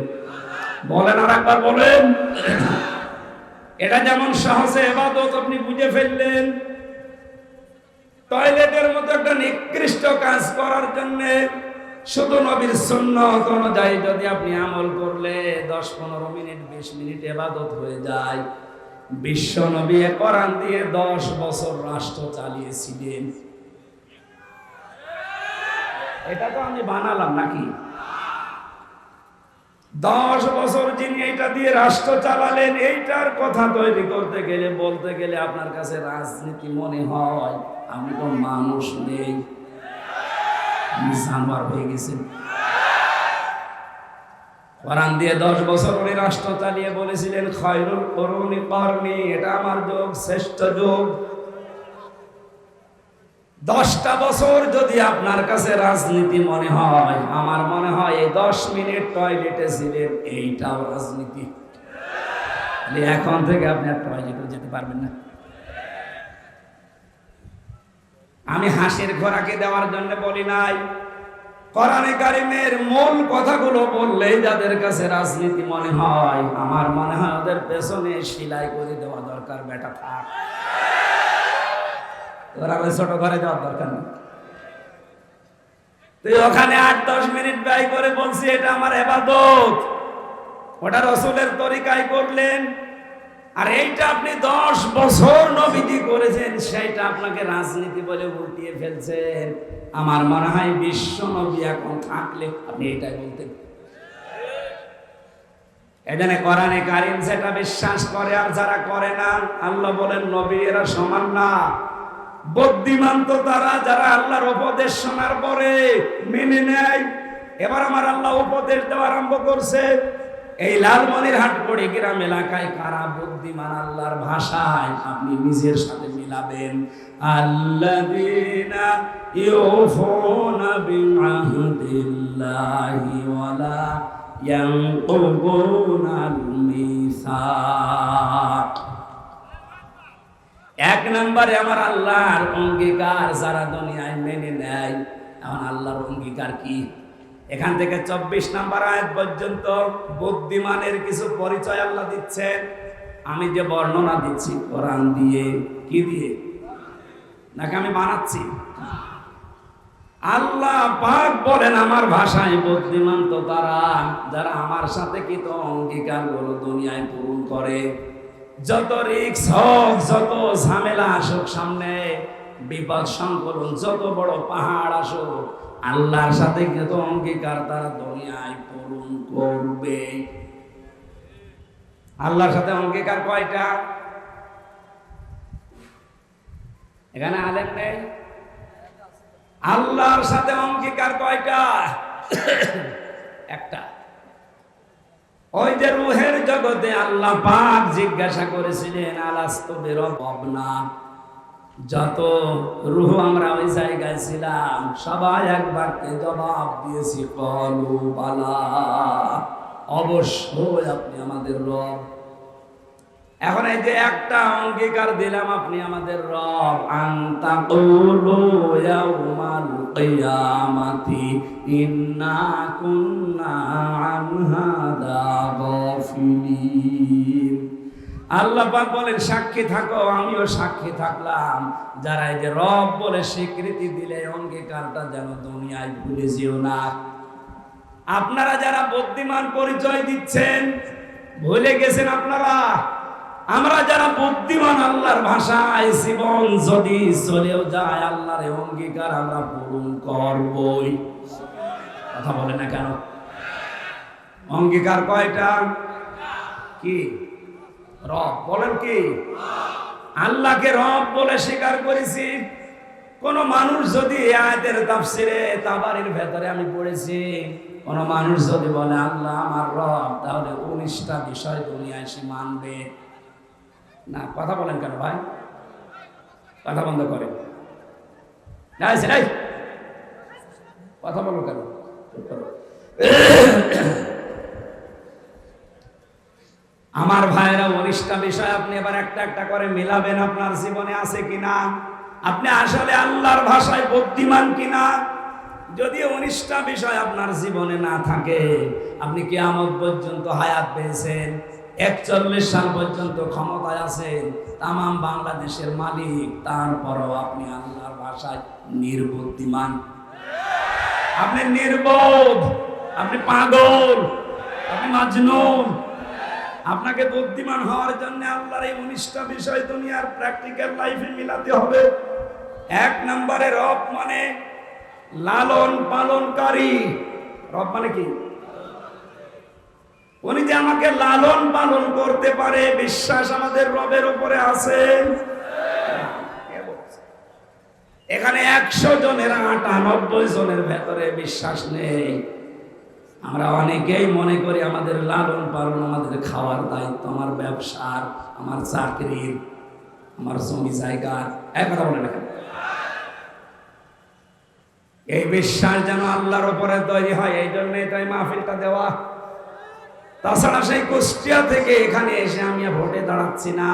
বলেন আর একবার বলেন। এটা যেমন সহজে ইবাদত আপনি বুঝে ফেললেন, টয়লেটের মতো একটা নিকৃষ্ট কাজ করার জন্য শুধু নবীর সুন্নাত অনুযায়ী যদি আপনি আমল করলে 10-15 মিনিট 20 মিনিট ইবাদত হয়ে যায়। বিশ্ব নবী কোরআন দিয়ে 10 বছর রাষ্ট্র চালিয়েছিলেন। এটা তো আমি বানালাম নাকি? 10 বছর যিনি এটা দিয়ে রাষ্ট্র চালালেন, এইটার কথা তৈরি করতে গেলে, বলতে গেলে আপনার কাছে রাজনীতি মনে হয়। আমি তো মানুষ নেই, জানোয়ার হয়ে গেছেন। কোরআন দিয়ে 10 বছর উনি রাষ্ট্র চালিয়ে বলেছিলেন খায়রুল কুরুনি করনি, এটা আমার যুগ, শ্রেষ্ঠ যুগ। 10টা বছর যদি আপনার কাছে রাজনীতি মনে হয়, আমার মনে হয় এই 10 মিনিট টয়লেটে ছিলেন, এইটাও রাজনীতি। এখন থেকে আপনি আর টয়লেটে যেতে পারবেন না। আমি হাসির খোরাকে দেওয়ার জন্য বলি নাই, কোরআনে কারিমের মূল কথাগুলো বললেই যাদের কাছে রাজনীতি মনে হয়, আমার মনে হয় ওদের পেছনে সেলাই করে দেওয়া দরকার। বেটা থাক, ওরা ওই ছোট ঘরে যাওয়ার দরকার নেই। তুই ওখানে 8-10 মিনিট ব্যয় করে বলছি এটা আমার ইবাদত, ওটা রাসূলের তরিকায় করলেন। আর এইটা আপনি 10 বছর নবীজি করেছেন, সেইটা আপনাকে রাজনীতি বলে উল্টিয়ে ফেলছেন। আমার মনে হয় বিশ্ব নবী এখন থাকলে আপনি এটাই বলতেন। এজন্য কোরআনে কারিম যেটা বিশ্বাস করে আর যারা করে না, আল্লাহ বলেন নবী এরা সমান না। বুদ্ধিমান তো তারা যারা আল্লাহর উপদেশ শোনার পরে মেনে নেয়। এবার আমার আল্লাহ উপদেশ দেওয়া আরম্ভ করছে। এই লালমনিরহাট পড়ে গ্রাম এলাকায় কারা বুদ্ধিমান আল্লাহর ভাষায় আপনি নিজের সাথে মিলাবেন। আল্লাযীনা ইউফুনা বিআহদিল্লাহি ওয়ালা ইয়ানকুবুনাল মিসাক। 1 নম্বরে আমার আল্লাহর অঙ্গীকার যারা দুনিয়ায় মেনে নেয়। আমার আল্লাহর অঙ্গীকার কি? এখান থেকে 24 নম্বর আয়াত পর্যন্ত বুদ্ধিমানের কিছু পরিচয় আল্লাহ দিচ্ছেন। আমি যে বর্ণনা দিচ্ছি কোরআন দিয়ে, কি দিয়ে নাকি আমি বানাচ্ছি? আল্লাহ পাক বলেন আমার ভাষায় বুদ্ধিমান তো তারা যারা আমার সাথে কি তো অঙ্গীকারগুলো দুনিয়ায় পূরণ করে। যত রিস্ক হোক, যত ঝামেলা আসুক সামনে, বিপদ সংকলন যত বড় পাহাড় আসুক, আল্লাহর সাথে কৃত অঙ্গীকার তারা দুনিয়ায় পূরণ করবে। আল্লাহর সাথে অঙ্গীকার কয়টা? এখানে আলেম নেই। আল্লাহর সাথে অঙ্গীকার কয়টা? একটা। ওই যে রূহের জগতে আল্লাহ পাক জিজ্ঞাসা করেছিলেন আলাস্তু বিরব্বিনা, যত রূহ আমরা ওই জায়গায় ছিলাম সবাই একবারকে জবাব দিয়েছি ক্বালু বালা, অবশ্যই আপনি আমাদের রব। এখন এই যে একটা অঙ্গীকার দিলাম আপনি আমাদের রব, আনতা কুলু ইয়াউমাল কিয়ামাতি ইন্না কুন্না আন হাদা গাফিলিন। আল্লাহ পাক বলেন সাক্ষী থাকো, আমিও সাক্ষী থাকলাম। যারা এই যে রব বলে স্বীকৃতি দিলে অঙ্গীকারটা যেন দুনিয়ায় ভুলে যেও না। আপনারা যারা বুদ্ধিমান পরিচয় দিচ্ছেন ভুলে গেছেন আপনারা। আমরা যারা বুদ্ধিমান আল্লাহর ভাষায় জীবন যদি চলেও যায় আল্লাহর অঙ্গীকার আমরা পূরণ করবই। কথা বলে না কেন? অঙ্গীকার কয়টা? কি রব বলেন? কি আল্লাহকে রব বলে স্বীকার করেছি। কোন মানুষ যদি আয়াতের তাফসিরে তাবারির ভেতরে আমি পড়েছি, কোন মানুষ যদি বলে আল্লাহ আমার রব, তাহলে 19টা বিষয় দুনিয়ায় সে মানবে না। কথা বলেন কেন ভাই? কথা বন্ধ করেন। কথা বলো কেন? আমার ভাইরা 19টা বিষয় আপনি এবার একটা একটা করে মিলাবেন আপনার জীবনে আছে কিনা, আপনি আসলে আল্লাহর ভাষায় বুদ্ধিমান কিনা। যদি 19টা বিষয় আপনার জীবনে না থাকে, আপনি কিয়ামত পর্যন্ত হায়াত পেয়েছেন, 41 সাল পর্যন্ত ক্ষমতায় আছেন, তামাম বাংলাদেশের মালিক, তারপরও আপনি আল্লাহর ভাষায় নির্বুদ্ধিমান। আপনি নির্বোধ, আপনি পাগল, আপনি মাজনুন। আপনাকে বুদ্ধিমান হওয়ার জন্য আল্লাহর এই 19টা বিষয় দুনিয়ার প্র্যাকটিক্যাল লাইফে মিলাতে হবে। 1 নম্বরে রব মানে লালন পালনকারী। রব মানে কি? উনি যে আমাকে লালন পালন করতে পারে, বিশ্বাস আমাদের রবের উপরে আছে। এখানে 100 জনের 98 জনের ভেতরে বিশ্বাস নেই। আমরা অনেকেই মনে করি আমাদের লালন পালন, আমাদের খাওয়ার দায়িত্ব, আমার ব্যবসার, আমার চাকরির, আমার জমি জায়গার। এক কথা বলে না। এই বিশ্বাস যেন আল্লাহর উপরে তৈরি হয়, এই জন্যই তাই মাহফিলটা দেওয়া। তাছাড়া সেই কুষ্টিয়া থেকে এখানে এসে আমি ভোটে দাঁড়াচ্ছি না,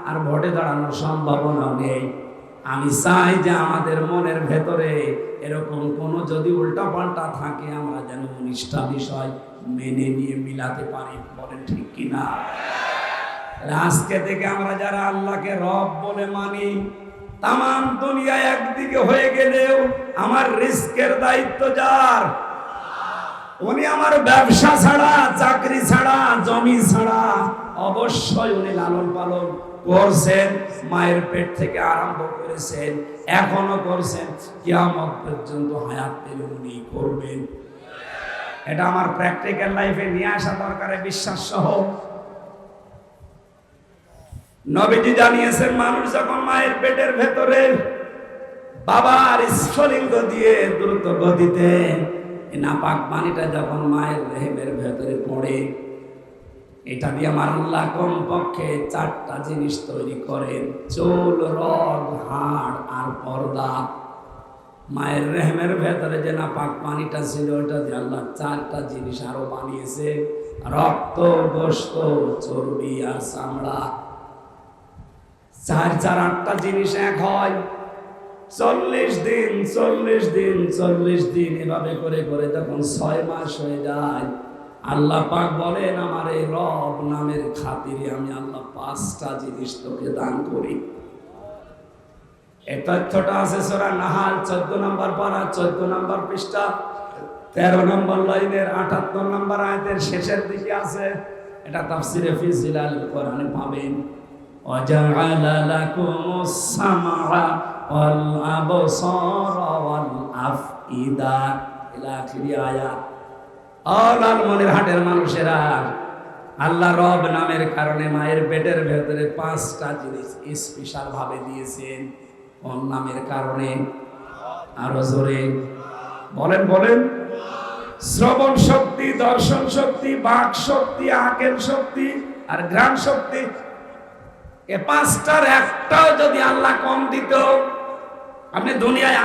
আর ভোটে দাঁড়ানোর সম্ভাবনা নেই। আমি চাই যে আমাদের মনের ভেতরে এরকম কোনো যদি উল্টাপাল্টা থাকে, আমরা যেন 19টা বিষয় মেনে নিয়ে মিলাতে পারি। বলেন ঠিক কিনা? আজকে থেকে আমরা যারা আল্লাহকে রব বলে মানি, তামাম দুনিয়া একদিকে হয়ে গেলেও আমার রিস্কের দায়িত্ব যার, উনি আমার ব্যবসা ছাড়া, চাকরি ছাড়া, জমি ছাড়া অবশ্যই উনি লালন পালন করছেন। মায়ের পেট থেকে আরম্ভ করেছেন, এখনো করছেন, কিয়ামত পর্যন্ত হায়াত পেলে উনি করবেন। এটা আমার প্র্যাকটিক্যাল লাইফে নিয়ে আসা দরকার, বিশ্বাস সহ। নবীজি জানিয়েছেন, মানুষ যখন মায়ের পেটের ভেতরে বাবার স্ফলিঙ্গ দিয়ে দ্রুত গতিতে নাপাক পানিটা যখন মায়ের রেহেমের ভেতরে পড়ে, এটা দিয়ে আমার আল্লাহ কমপক্ষে 4টা জিনিস তৈরি করেন: চুল, রগ, হাড় আর পর্দা। মায়ের রেহেমের ভেতরে যে নাপাক পানিটা ছিল, ওটা দিয়ে আল্লাহ 4টা জিনিস আরো বানিয়েছে: রক্ত, গোশত, চর্বি আর চামড়া। 4 4 8টা জিনিস এক হয়। 40 দিন এভাবে করে করে যখন 6 মাস হয়ে যায়, আল্লাহ পাক বলেন আমার এই রব নামের খাতিরে আমি আল্লাহ 5টা জিনিস তোকে দান করি। এই তথ্যটা আছে সূরা নাহাল 14 নম্বর পারা 14 নম্বর পৃষ্ঠা 13 নম্বর লাইনের 78 নম্বর আয়াতের শেষের দিকে আছে। এটা তাফসিরে ফি জিলালিল কোরআনে পাবেন। ওয়াজআলা লাকুমুস সামআ ওয়াল আবসারা ওয়াল আফইদা ইলা আখিরি আয়াত। লালমনির হাটের মানুষেরা, আল্লাহ রব নামের কারণে মায়ের পেটের ভেতরে 5টা জিনিস স্পেশাল ভাবে দিয়েছেন। কোন নামের কারণে? আরো জোরে বলেন বলেন। শ্রবণ শক্তি, দর্শন শক্তি, বাক শক্তি, আকেল শক্তি আর ঘ্রাণ শক্তি। এই 5টার একটাও যদি আল্লাহ কম দিত, আপনি দুনিয়ায়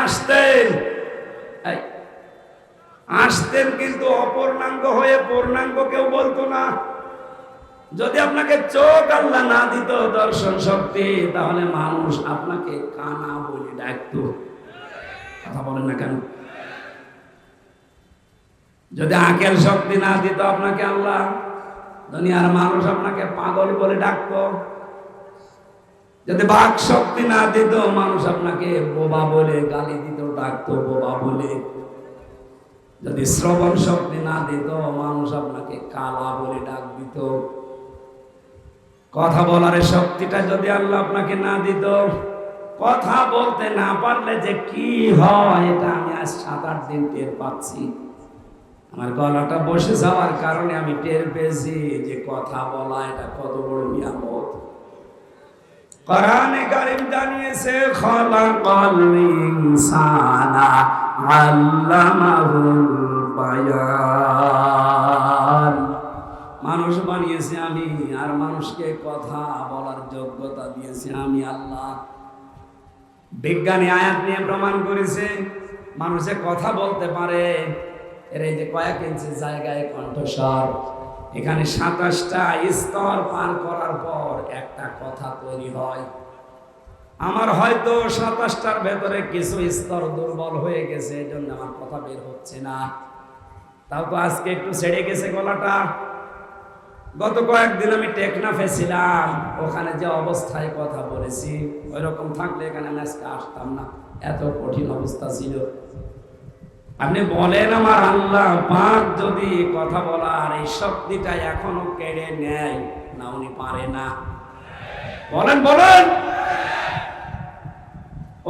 আসতেন কিন্তু অপূর্ণাঙ্গ হয়ে, পূর্ণাঙ্গ কেউ বলতো না। যদি আপনাকে চোখ আল্লাহ না দিত, দর্শন শক্তি, তাহলে মানুষ আপনাকে কানা বলে ডাকতো। কথা বলেন না কেন? যদি আকেল শক্তি না দিত আপনাকে আল্লাহ, দুনিয়ার মানুষ আপনাকে পাগল বলে ডাকতো। যদি বাক শক্তি না দিত, মানুষ আপনাকে বোবা বলে গালি দিত, ডাকতো বোবা বলে। যদি শ্রবণ শক্তি না দিত, মানুষ আপনাকে কালা বলে ডাক দিত। কথা বলার শক্তিটা যদি আল্লাহ আপনাকে না দিত, কথা বলতে না পারলে যে কি হয় এটা আমি আজ 7-8 দিন টের পাচ্ছি। আমার গলাটা বসে যাওয়ার কারণে আমি টের পেয়েছি যে কথা বলা এটা কত বড় নিয়ামত। কোরআনে কারীম জানিয়েছে খালাকাল ইনসানা আল্লামাহুল বায়ান। মানুষ বানিয়েছে আমি, আর মানুষকে কথা বলার যোগ্যতা দিয়েছে আমি আল্লাহ। বিজ্ঞানী আয়াত নিয়ে প্রমাণ করেছে মানুষে কথা বলতে পারে। এর এই যে কয়েক ইঞ্চি জায়গায় কণ্ঠস্বর, এখানে 27টা স্তর পার করার পর একটা কথা তৈরি হয়। আমার হয়তো 27টার ভেতরে কিছু স্তর দুর্বল হয়ে গেছে, এই জন্য আমার কথা বের হচ্ছে না। তাও তো আজকে একটু ছেড়ে গেছে গলাটা। গত কয়েকদিন আমি টেকনাফে ছিলাম, ওখানে যে অবস্থায় কথা বলেছি, ওই রকম থাকলে এখানে আমি আজকে আসতাম না, এত কঠিন অবস্থা ছিল। আপনি বলেন আমার আল্লাহ পাক যদি কথা বলার এই শক্তিটা এখনো কেড়ে নেয় না, উনি পারে না? বলেন বলেন।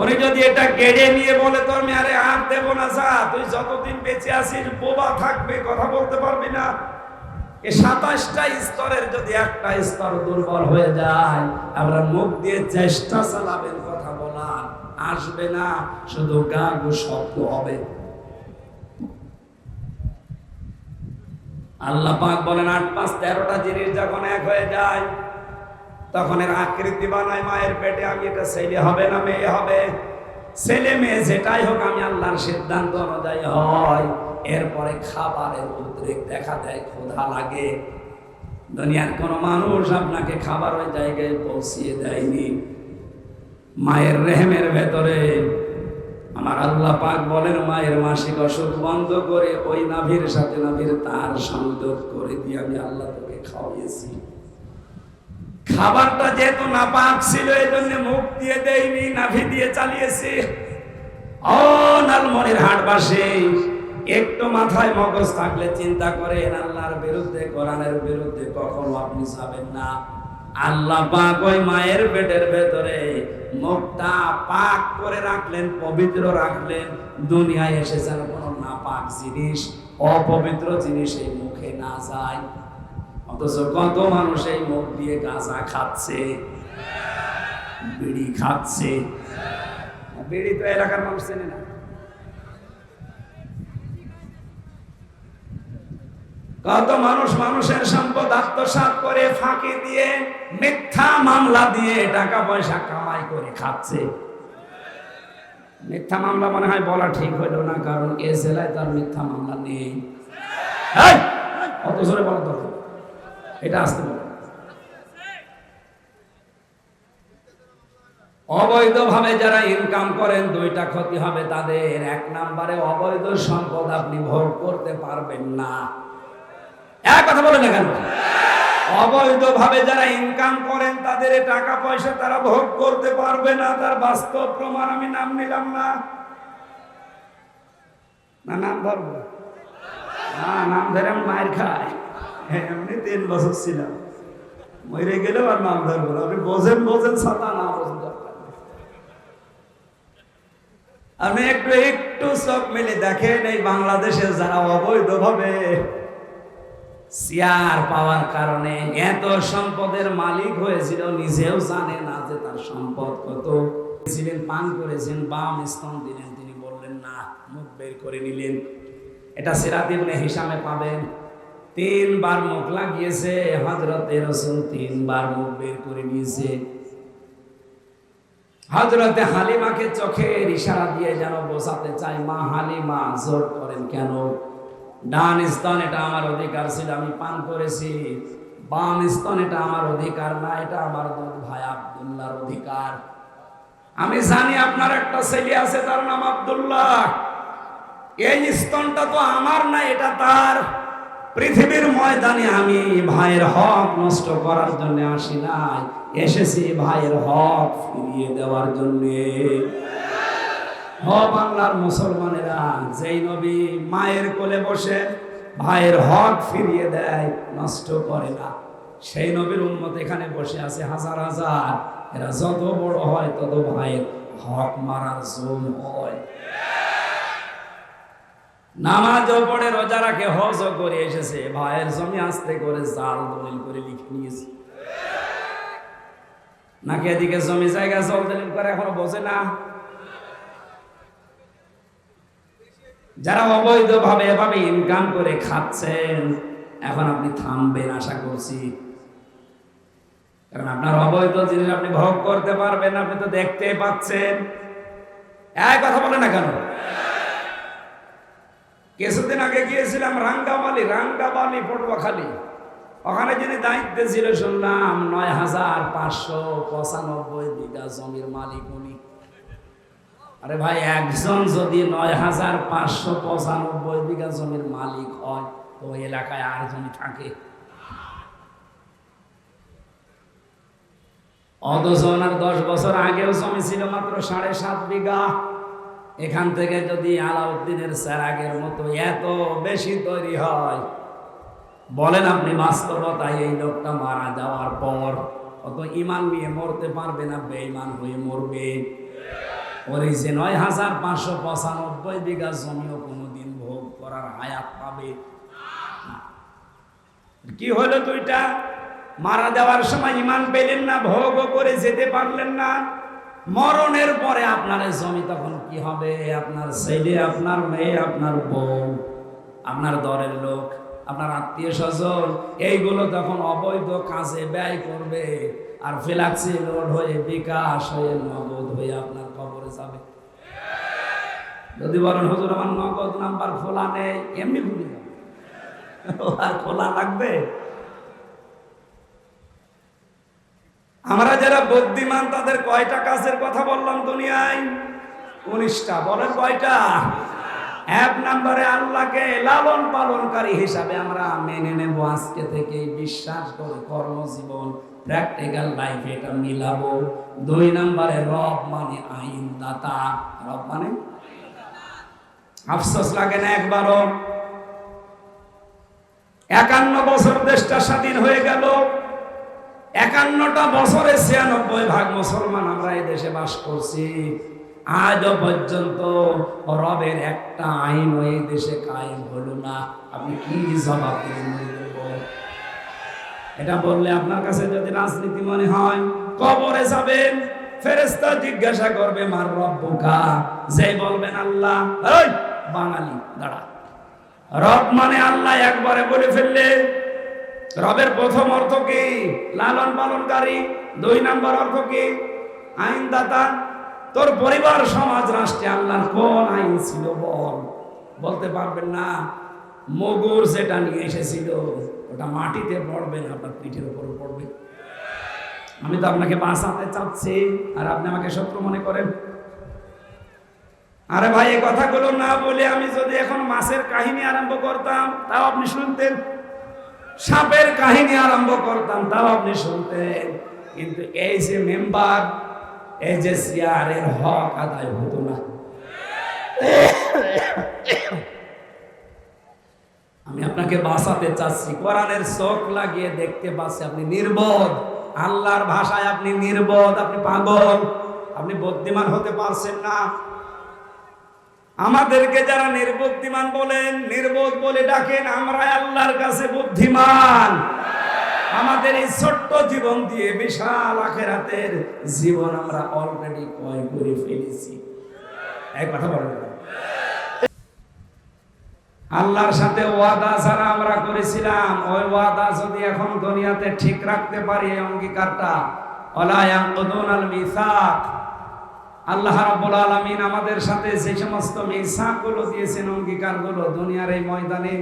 উনি যদি এটা কেড়ে নিয়ে বলে তো আমি আরে আর দেবো না, যা তুই যতদিন বেঁচে আছিস বোবা থাকবে, কথা বলতে পারবি না। এই 27টা স্তরের যদি একটা স্তর দুর্বল হয়ে যায়, আমরা মুখ দিয়ে চেষ্টা চালাবেন কথা বলার, আসবে না, শুধু গা গু শব্দ হবে। আল্লাহ পাক বলেন 8 5 13টা জিনিস যখন এক হয়ে যায়, তখন এর আকৃতি বানায় মায়ের পেটে। আমি এটা ছেলে হবে না মেয়ে হবে, ছেলে মেয়ে যেটাই হোক আমি আল্লাহর সিদ্ধান্ত অনুযায়ী হয়। এরপরে খাবারের উদ্রেক দেখা দেয়, ক্ষুধা লাগে। দুনিয়ার কোন মানুষ আপনাকে খাবার ওই জায়গায় পৌঁছিয়ে দেয়নি। মায়ের রেহেমের ভেতরে আমার আল্লাহ পাক বলেন মায়ের মাসিক অসুখ বন্ধ করে ওই নাভির সাথে নাভির তার সংযোগ করে দিয়ে আমি আল্লাহ তোকে খাওয়াইছি। খাবারটা যেহেতু নাপাক ছিল, এই জন্য মুখ দিয়ে দেয়নি, নাভি দিয়ে চালিয়েছি। ও লালমনির হাটবাসী, একটু মাথায় মগজ থাকলে চিন্তা করেন, আল্লাহর বিরুদ্ধে, কোরআনের বিরুদ্ধে কখনো আপনি যাবেন না। আল্লাহ পাক ওই মায়ের পেটের ভেতরে মুখটা পাক করে রাখলেন, পবিত্র রাখলেন। দুনিয়ায় এসে যেন কোনো নাপাক জিনিস, অপবিত্র জিনিস এই মুখে না যায়। অথচ কত মানুষ এই মুখ দিয়ে গাঁজা খাচ্ছে, বিড়ি খাচ্ছে। বিড়ি তো এলাকার মানুষ চেনে না। কত মানুষ মানুষের সম্পদ আত্মসাৎ করে, ফাঁকি দিয়ে, মিথ্যা মামলা দিয়ে টাকা পয়সা কামাই করে খাচ্ছে। মিথ্যা মামলা মনে হয় বলা ঠিক হইল না, কারণ এ জেলায় তার মিথ্যা মামলা নেই। অত জোরে বলা দরকার, এটা আসতে বলো। অবৈধভাবে যারা ইনকাম করেন দুইটা ক্ষতি হবে তাদের। এক নম্বরে অবৈধ সম্পদ আপনি ভোগ করতে পারবেন না। এক কথা বলেন না কেন? অবৈধভাবে যারা ইনকাম করেন তাদের টাকা পয়সা তারা ভোগ করতে পারবে না। তার বাস্তব প্রমাণ আমি নাম নিলাম না, নাম ধরবো নাম ধরে আমি মায়ের খাই। এমনি 3 বছর ছিলাম, মরে গেলেও আর নাম ধরবো না। আপনি বোঝেন ছাতা না বোঝেন দরকার। আপনি একটু চোখ মিলে দেখেন, এই বাংলাদেশে যারা অবৈধভাবে চেয়ার পাওয়ার কারণে এত সম্পদের মালিক হয়েছিল, নিজেও জানে না যে তার সম্পদ কত। ছিলেন, পান করেছেন, বাম স্তন দিলেন, তিনি বললেন না, মুখ বের করে নিলেন। এটা সিরাত ইবনে হিশামে পাবেন। 3 বার মুখ লাগিয়েছে হযরতে রাসূল, 3 বার মুখ বের করে নিয়েছে। হযরতে হালিমাকে চোখের ইশারা দিয়ে যেন বোঝাতে চাই, মা হালিমা জোর করেন কেন? ডান স্তন এটা আমার অধিকার ছিল, আমি পান করেছি। বাম স্তন এটা আমার অধিকার না, এটা আমার দুধ ভাই আব্দুল্লাহর অধিকার। আমি জানি আপনার একটা ছেলে আছে, তার নাম আব্দুল্লাহ। এই স্তনটা তো আমার না, এটা তার। পৃথিবীর ময়দানে আমি ভাইয়ের হক নষ্ট করার জন্য আসি নাই, এসেছি ভাইয়ের হক ফিরিয়ে দেওয়ার জন্য। বাংলার মুসলমানেরা, যেই নবী মায়ের কোলে বসে ভাইয়ের হক ফিরিয়ে দেয়, নষ্ট করে না, সেই নবীর উম্মত এখানে বসে আছে হাজার হাজার। এরা যত বড় হয় তত ভাইয়ের হক মারার জোন হয়। নামাজও পড়ে, রোজা রাখে, হজও করে এসেছে, ভাইয়ের জমি আস্তে করে জাল দলিল করে লিখে নিয়েছে। নাকি এদিকে জমি জায়গা জল দলিল করে এখনো বোঝে না? যারা অবৈধভাবে এভাবে ইনকাম করে খাচ্ছেন, এখন আপনি থামবেন আশা করছি, কারণ আপনার অবৈধ জিনিস আপনি ভোগ করতে পারবেন। আপনি তো দেখতে পাচ্ছেন। এক কথা বলে না কেন? কিছুদিন আগে গিয়েছিলাম রাঙ্গাবালি পটুয়াখালী। ওখানে যিনি দায়িত্বে ছিল শুনলাম ৯,৫৯৫ বিঘা জমির মালিক উনি। আরে ভাই, একজন যদি ৯,৫৯৫ বিঘা জমির মালিক হয়, তো এলাকায় আর জমি থাকে? অথচ ওনার 10 বছর আগেও জমি ছিল মাত্র ৭.৫ বিঘা। এখান থেকে যদি আলাউদ্দিনের চেরাগের মতো এত বেশি তৈরি হয়, বলেন আপনি বাস্তবতায় এই লোকটা মারা যাওয়ার পর অত ইমান নিয়ে মরতে পারবে না, বেঈমান হয়ে মরবে। ওই যে ৯,৫৯৫ বিঘা জমিও কোনোদিন ভোগ করার হায়াত পাবে না। কি হলো? দুইটা মারা যাওয়ার সময় ইমান পেলেন না, ভোগও করে যেতে পারলেন না। মরণের পরে আপনার জমি তখন কি হবে? আপনার ছেলে, আপনার মেয়ে, আপনার বউ, আপনার দরের লোক, আপনার আত্মীয় স্বজন, এইগুলো তখন অবৈধ কাজে ব্যয় করবে। আর ফ্ল্যাক্সি লোড হয়ে, বিকাশ হয়ে, নগদ হয়ে আপনার কবরে যাবে। যদি বলেন হুজুর আমার নগদ নাম্বার খোলা নেই, এমনি ভুলে যাবে, আর খোলা লাগবে? আমরা যারা বুদ্ধিমান তাদের কয়টা কাজের কথা বললাম দুনিয়ায়? 19টা। বলেন কয়টা? 1 নম্বরে আল্লাহকে লালন পালনকারী হিসাবে আমরা মেনে নেব, আজকে থেকে বিশ্বাস করে কর্মজীবন, প্র্যাকটিক্যাল লাইফে এটা মিলাবো। 2 নম্বরে রব মানে আইন দাতা। রব মানে আফসোস লাগে না একবারও? 51 বছর দেশটা স্বাধীন হয়ে গেল। 51টা বছরে 96% মুসলমান আমরা এই দেশে বাস করছি। আজও পর্যন্ত রবের একটা আইন এই দেশে কায়েম হলো না। আপনি কি জবাব দিবেন? এটা বললে আপনার কাছে যদি রাজনীতি মনে হয়, কবরে যাবেন, ফেরেশতা জিজ্ঞাসা করবে মার রব্বুকা। যে বলবেন আল্লাহ, এই বাঙালি দাঁড়া, রব মানে আল্লাহ একবারে বলে ফেললে রবের প্রথম অর্থ কি? লালন পালনকারী। 2 নম্বর অর্থ কি? আইনদাতা। তোর পরিবার, সমাজ, রাষ্ট্রে আল্লাহর কোন আইন ছিল বল? বলতে পারবেন না। মগুর যেটা নিয়ে এসেছিল ওটা মাটিতে পড়বে না, আপনার পিঠের উপর পড়বে। আমি তো আপনাকে বাঁচাতে চাচ্ছি আর আপনি আমাকে শত্রু মনে করেন। আরে ভাই, এই কথাগুলো না বলে আমি যদি এখন মাছের কাহিনী আরম্ভ করতাম তাও আপনি শুনতেন, সাপের কাহিনী আরম্ভ করতাম তাও আপনি শুনতেন, কিন্তু এই যে মেম্বার, এই যে চেয়ারের হক আদায় হতো না। আমি আপনাকে বাঁচাতে চাচ্ছি, কোরআনের চোখ লাগিয়ে দেখতে পাচ্ছি আপনি নির্বোধ, আল্লাহর ভাষায় আপনি নির্বোধ, আপনি পাগল, আপনি বুদ্ধিমান হতে পারছেন না। আমাদেরকে যারা নির্বুদ্ধিমান বলেন, নির্বোধ বলে ডাকেন, আমরা আল্লাহর কাছে বুদ্ধিমান। আমাদের এই ছোট্ট জীবন দিয়ে বিশাল আখিরাতের জীবন আমরা অলরেডি ক্রয় করে ফেলেছি। এক কথা বলেন, আল্লাহর সাথে ওয়াদা যারা আমরা করেছিলাম, ওই ওয়াদা যদি এখন দুনিয়াতে ঠিক রাখতে পারি, এই অঙ্গীকারটা, ওয়ালা ইয়ানকুদুনাল মিসাক, আল্লাহ রাব্বুল আলামিন আমাদের সাথে যে সমস্ত মিসাকগুলো দিয়েছেন, অঙ্গীকারগুলো, দুনিয়ার এই ময়দানে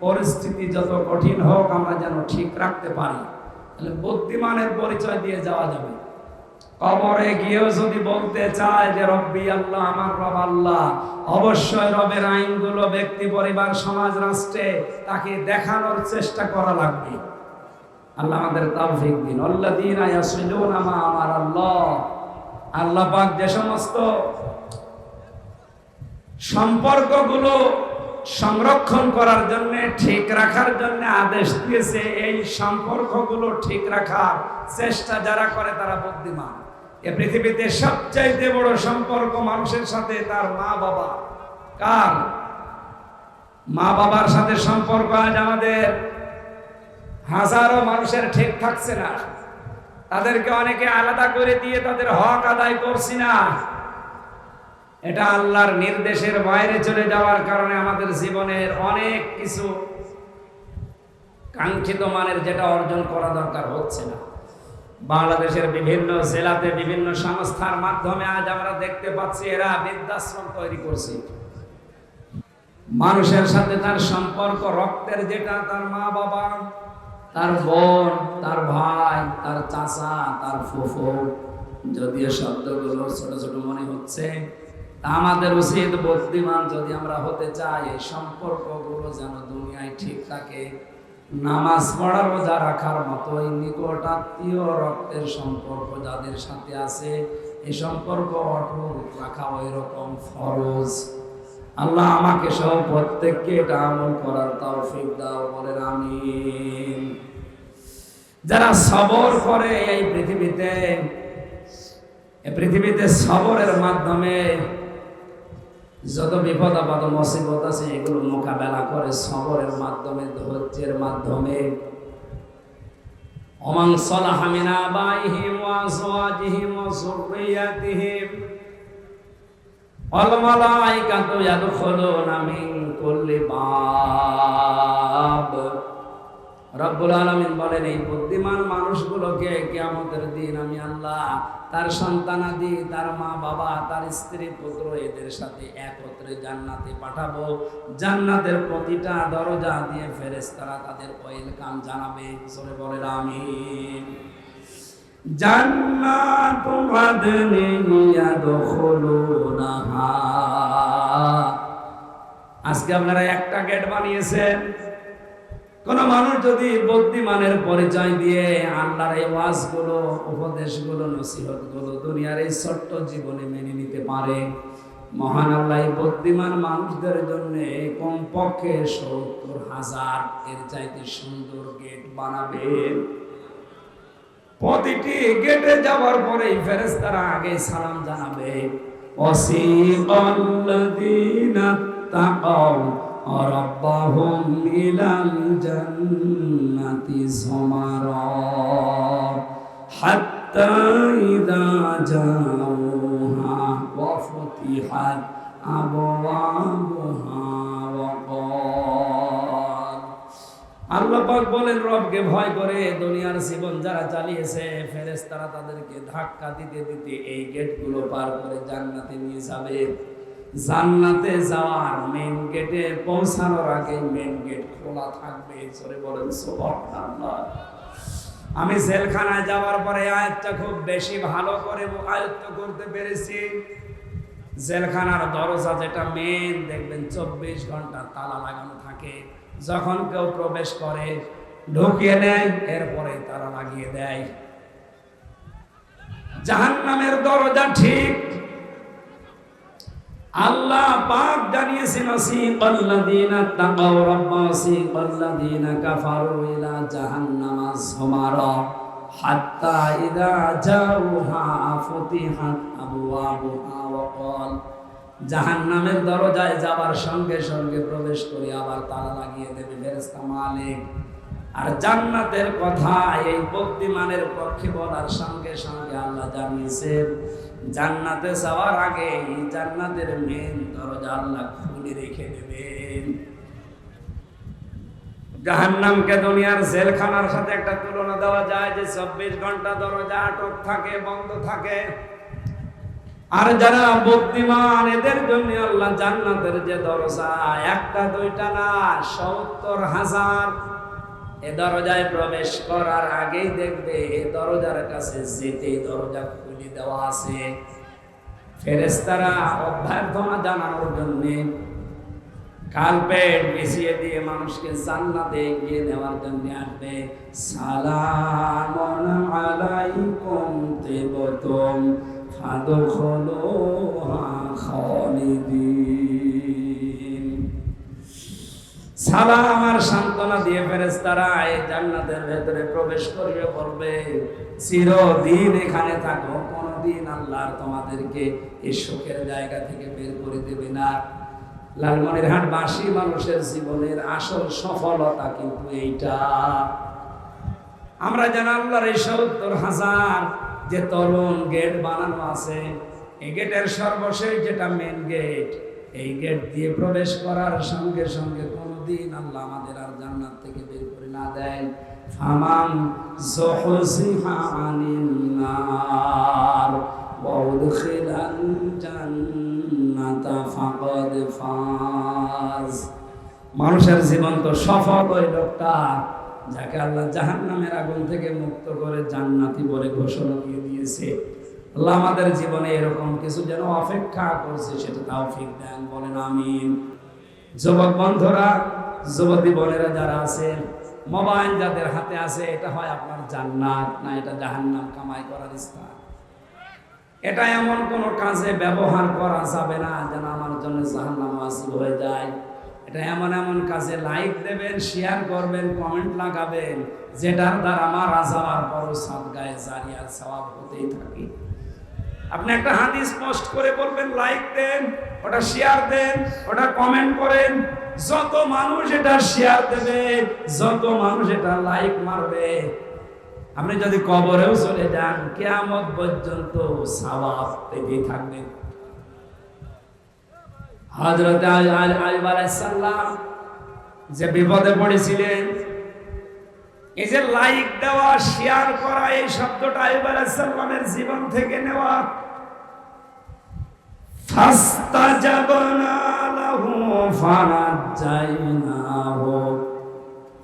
পরিস্থিতি যত কঠিন হোক আমরা যেন ঠিক রাখতে পারি। তাহলে বুদ্ধিমানের পরিচয় দিয়ে যাওয়া যাবে। কবরে গিয়েও যদি বলতে চায় যে রব্বি আল্লাহ, আমার রব আল্লাহ, অবশ্যই রবের আইনগুলো ব্যক্তি, পরিবার, সমাজ, রাষ্ট্রে তাকে দেখানোর চেষ্টা করা লাগবে। আল্লাহ আমাদের তাওফিক দিন। আল্লাযীনা ইয়াসিলুনা মা আমারাল্লাহ, আল্লাহ পাক যে সমস্ত সম্পর্কগুলো সংরক্ষণ করার জন্য, ঠিক রাখার জন্য আদেশ দিয়েছে, এই সম্পর্কগুলো ঠিক রাখার চেষ্টা যারা করে তারা বুদ্ধিমান। এ পৃথিবীতে সবচাইতে বড় সম্পর্ক মানুষের সাথে তার মা বাবা। কার? মা বাবার সাথে সম্পর্ক আজ আমাদের হাজারো মানুষের ঠিক থাকছে না। তাদেরকে অনেকে আলাদা করে দিয়ে তাদের হক আদায় করছি না। এটা আল্লাহর নির্দেশের বাইরে চলে যাওয়ার কারণে আমাদের জীবনের অনেক কিছু কাঙ্ক্ষিত মানের যেটা অর্জন করা দরকার হচ্ছে না। বাংলাদেশের বিভিন্ন জেলাতে বিভিন্ন সংস্থার মাধ্যমে আজ আমরা দেখতে পাচ্ছি এরা বৃদ্ধাশ্রম তৈরি করছে। মানুষের সাথে তার সম্পর্ক রক্তের, যেটা তার মা বাবা, তার বোন, তার ভাই, তার চাচা, তার ফুফু, যদিও শব্দগুলো ছোট ছোট মনে হচ্ছে, তা আমাদের উচিত বুদ্ধিমান যদি আমরা হতে চাই, এই সম্পর্কগুলো যেন দুনিয়ায় ঠিক থাকে। নামাজ পড়া, রোজা রাখার মতোই নিকটাত্মীয় রক্তের সম্পর্ক যাদের সাথে আছে, এই সম্পর্ক অটুট রাখা ওই রকম ফরজ। আল্লাহ আমাকে সহ প্রত্যেককে এটা আমল করার তৌফিক দাও, বলেন আমিন। যারা সবর করে এই পৃথিবীতে সবরের মাধ্যমে যত বিপদ আপদ মুসিবত আছে এগুলো মোকাবেলা করে, সবরের মাধ্যমে, ধৈর্যের মাধ্যমে। ওমান সালাহা মিন আবাইহিম ওয়া আজওয়াজিহিম ওয়া যুররিয়াতিহিম ওয়াল মালাইকাতু ইয়াদখুলুনা মিন কুল্লি বাব। রব্বুল আলামিন বলেন, এই বুদ্ধিমান মানুষগুলোকে কিয়ামতের দিন আমি আল্লাহ তার সন্তানাদি, তার মা বাবা, তার স্ত্রী পুত্র, এদের সাথে একত্রে জান্নাতে পাঠাবো। জান্নাতের প্রতিটা দরজা দিয়ে ফেরেশতারা তাদের ওয়েলকাম জানাবে। জোরে বলেন আমিন। জান্নাতু আদনিন ইয়াদখুলুনাহা। আজকে আপনারা একটা গেট বানিয়েছেন। কোন মানুষ যদি বুদ্ধিমানের পরিচয় দিয়ে আল্লাহর এই ওয়াজগুলো, উপদেশগুলো, নসিহতগুলো দুনিয়ার এই ছোট্ট জীবনে মেনে নিতে পারে, মহান আল্লাহ বুদ্ধিমান মানুষদের জন্য কমপক্ষে ৭০,০০০ এর চাইতে সুন্দর গেট বানাবেন। প্রতিটি গেটে যাওয়ার পরেই ফেরেশতারা আগে সালাম জানাবে, ওয়াসিকাল্লাযীনা তাকাউ রাব্বাহুম ইলাল জান্নাতি যুমারা হাত্তা ইযা জাউহা ওয়া ফুতিহাত আবওয়াবুহা ওয়া ক্বাল। আল্লাহ পাক বলেন, রবকে ভয় করে দুনিয়ার জীবন যারা চালিয়েছে, ফেরেশতারা তাদেরকে ধাক্কা দিতে দিতে এই গেটগুলো পার করে জান্নাতে নিয়ে যাবে। জান্নাতে যাওয়ার মেন গেটে পৌঁছানোর আগে মেন গেট খোলা থাকবে। জোরে বলেন সুবহানাল্লাহ। আমি জেলখানায় যাওয়ার পরে আয়াতটা খুব বেশি ভালো করে আয়ত্ত করতে পেরেছি। জেলখানার দরজা যেটা মেন, দেখবেন 24 ঘন্টা তালা লাগানো থাকে। যখন কেউ প্রবেশ করে ঢুকিয়ে নেয়, এরপরে তালা লাগিয়ে দেয়। জাহান্নামের দরজা ঠিক আল্লাহ পাক জানিয়েছেন, আসিকাল্লাযীনা তাকাউ রাব্বাহুম আসিকাল্লাযীনা কাফারু ইলা জাহান্নামা যুমারা হাত্তা ইযা জাউহা ফুতিহাত আবওয়াবুহা ওয়া ক্বাল। জাহান্নামের দরজায় যাবার সঙ্গে সঙ্গে প্রবেশ করে আবার তালা লাগিয়ে দেবে ফেরেশতা মালিক। আর জান্নাতের কথা এই বুদ্ধিমানের পক্ষে বলার সঙ্গে সঙ্গে আল্লাহ জানিয়েছেন, জান্নাতে যাওয়ার আগে এই জান্নাতের মেন দরজা আল্লাহ খুলে রেখে দেবেন। জাহান্নামকে দুনিয়ার জেলখানার সাথে একটা তুলনা দেওয়া যায় যে 24 ঘন্টা দরজা আটক থাকে, বন্ধ থাকে। আর যারা বুদ্ধিমান এদের জন্য আল্লাহ জান্নাতের যে দরজা, একটা দুইটা না, 70,000। এ দরজায় প্রবেশ করার আগেই দেখবে এ দরজার কাছে যেতে দরজা খুলে দেওয়া আছে। ফেরেশতারা অভ্যর্থনা জানানোর জন্য কার্পেট বিছিয়ে দিয়ে মানুষকে জান্নাতে এগিয়ে নেওয়ার জন্য আসবে। সালামুন আলাইকুম তিবতুম ফাদখুলুহা খালিদিন। সালাম আর সান্ত্বনা দিয়ে ফেরেশতারা এই জান্নাতের ভেতরে প্রবেশ করবে, বলবে চিরদিন এখানে থাকো, কোনদিন আল্লাহ তোমাদেরকে এই সুখের জায়গা থেকে বের করে দেবে না। লালমনিরহাট বাসী মানুষের জীবনের আসল সফলতা কিন্তু এইটা। আমরা জানি আল্লাহর এই 70,000 যে তরুণ গেট বানানো আছে, এই গেটের সর্বশেষ যেটা মেন গেট, এই গেট দিয়ে প্রবেশ করার সঙ্গে সঙ্গে কোনদিন আল্লাহ আমাদের আর জান্নাত থেকে বের করে না দেন। ফামান যুহজিহা আনিন নার ওয়া উদখিলাল জান্নাতা ফাকাদ ফাজ। মানুষের জীবন তো সফল ওই লোকটা যাকে আল্লাহ জাহান্নামের আগুন থেকে মুক্ত করে জান্নাতি বলে ঘোষণা দিয়ে দিয়েছে। আল্লাহ আমাদের জীবনে এরকম কিছু যেন অপেক্ষা করছে, সেটা তৌফিক দেন, বলেন আমিন। যুবক বন্ধুরা, যুবতী বোনেরা যারা আছেন, মোবাইল যাদের হাতে আছে, এটা হয় আপনার জান্নাত না এটা জাহান্নাম কামাই করার স্থান। এটা এমন কোনো কাজে ব্যবহার করা যাবে না যেন আমার জন্য জাহান্নাম ওয়াজিব হয়ে যায়। এটা এমন এমন কাজে লাইক দেবেন, শেয়ার করবেন, কমেন্ট লাগাবেন, যেটার দ্বারা আমার আযাবার পর সাদগায়ে জারিয়ার সওয়াব হতেই থাকে। আপনি একটা হাদিস পোস্ট করে বলবেন লাইক দেন, ওটা শেয়ার দেন, ওটা কমেন্ট করেন। যত মানুষ এটা শেয়ার দেবে, যত মানুষ এটা লাইক মারবে, আপনি যদি কবরেও চলে যান কিয়ামত পর্যন্ত সওয়াব পেতে থাকবেন। হযরত আইয়ুব আলাইহিস সালাম যে বিপদে পড়েছিলেন, এই যে লাইক দেওয়া, শেয়ার করা, এই শব্দটা আইয়ুব আলাইহিস সালামের জীবন থেকে নেওয়া। ফাস্তাজাবনা লাহু ফানাজ্জাইনাহু।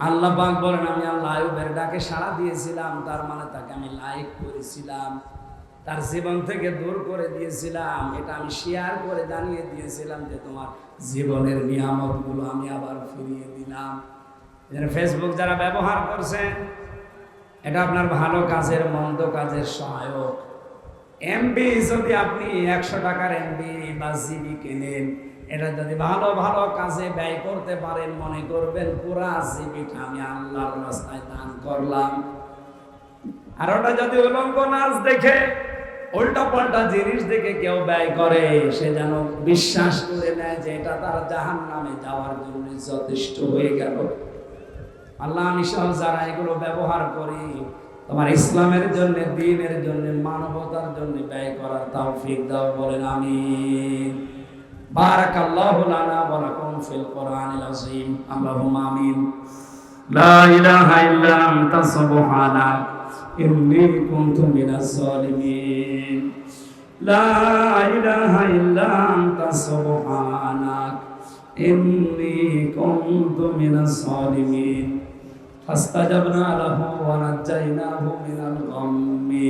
আল্লাহ পাক বলেন, আমি আল্লাহ আইয়ুবের ডাকে সাড়া দিয়েছিলাম, তার মানে তাকে আমি লাইক করেছিলাম, তার জীবন থেকে দূর করে দিয়েছিলাম। এটা আমি শেয়ার করে জানিয়ে দিয়েছিলাম যে তোমার জীবনের নিয়ামতগুলো আমি আবার ফিরিয়ে দিলাম। ফেসবুক যারা ব্যবহার করছেন, এটা আপনার ভালো কাজের, মন্দ কাজের সহায়ক। এমবি যদি আপনি 100 টাকার এমবি বা জিবি কেনেন, এটা যদি ভালো ভালো কাজে ব্যয় করতে পারেন, মনে করবেন পুরা জিবিটা আমি আল্লাহর রাস্তায় দান করলাম। আর ওটা যদি উলঙ্গ নাচ দেখে, উল্টা পাল্টা জিনিস দেখে কেউ ব্যয় করে, সে যেন বিশ্বাস করে নেয় যে এটা তার জাহান্নামে যাওয়ার জন্য যথেষ্ট হয়ে গেল। আল্লাহ আমি সহ যারা এগুলো ব্যবহার করি, তোমার ইসলামের জন্য, দ্বীনের জন্য, মানবতার জন্য ব্যয় করার তৌফিক দাও, বলেন আমিন। বারাকাল্লাহু লানা ওয়া লাকুম ফিল কোরআনিল আযীম। আল্লাহুম্মা আমিন। লা ইলাহা ইল্লা আনতা সুবহানাক ইন্নী কুনতু মিনাজ জালিমিন। লা ইলাহা ইল্লা আনতা সুবহানাক ইন্নী কুনতু মিনাজ জালিমিন। ফাস্তাজাবনা লাহু ওয়া নাজ্জাইনাহু মিনাল গাম্মি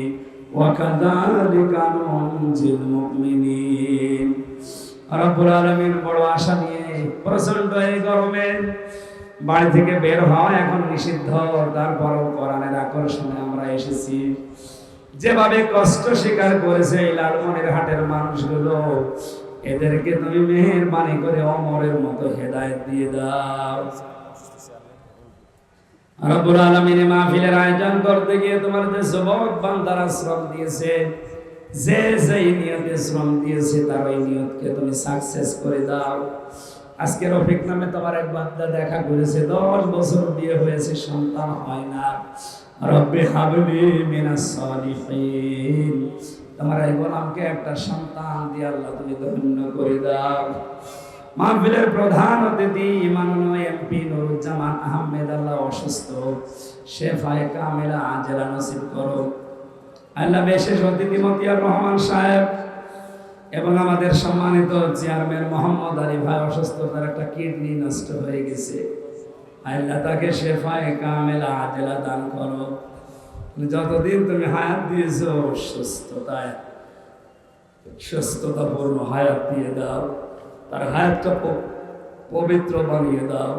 ওয়া কাযালিকা নুনজিল মুমিনিন। রব্বুল আলামিন বড় আশা নিয়ে প্রচন্ড এই গরমে বাড়ি থেকে বের হওয়া এখন নিষিদ্ধ, তারপরও কোরআনের আকর্ষণে আমরা এসেছি। যেভাবে কষ্ট স্বীকার করেছে এই লালমনিরহাটের মানুষগুলো, এদেরকে তুমি মেহেরবানি করে অমরের মতো হেদায়েত দিয়ে দাও। রব্বুল আলামিন মাহফিলের আয়োজন করতে গিয়ে তোমার যে যুবক বান্দারা শ্রম দিয়েছে, যে যেই নিয়তে শ্রম দিয়েছে তার ওই নিয়তকে তুমি সাকসেস করে দাও। আজকে রফিক নামে তোমার এক বান্দা দেখা করেছে, 10 বছর বিয়ে হয়েছে, সন্তান হয় না। রব্বি হাবলি মিনাস সালিহিন, তোমার এই গোলামকে একটা সন্তান দিয়ে আল্লাহ তুমি ধন্য করে দাও। মাহফিলের প্রধান অতিথি মাননীয় এমপি নুরুজ্জামান আহমেদ, আল্লাহ অসুস্থ, শেফায়ে কামেলা আজেলা নসিব করো। আল্লাহ বিশেষ অতিথি মতিয়ার রহমান সাহেব এবং আমাদের সম্মানিত চেয়ারম্যান মোহাম্মদ আলী ভাই অসুস্থতার একটা কিডনি নষ্ট হয়ে গেছে, আল্লাহ তাকে শেফায়ে কামেলা আজেলা দান করো। যতদিন তুমি হায়াত দিয়েছো সুস্থতাপূর্ণ হায়াত দিয়ে দাও, তার হায়াতটা পবিত্র বানিয়ে দাও।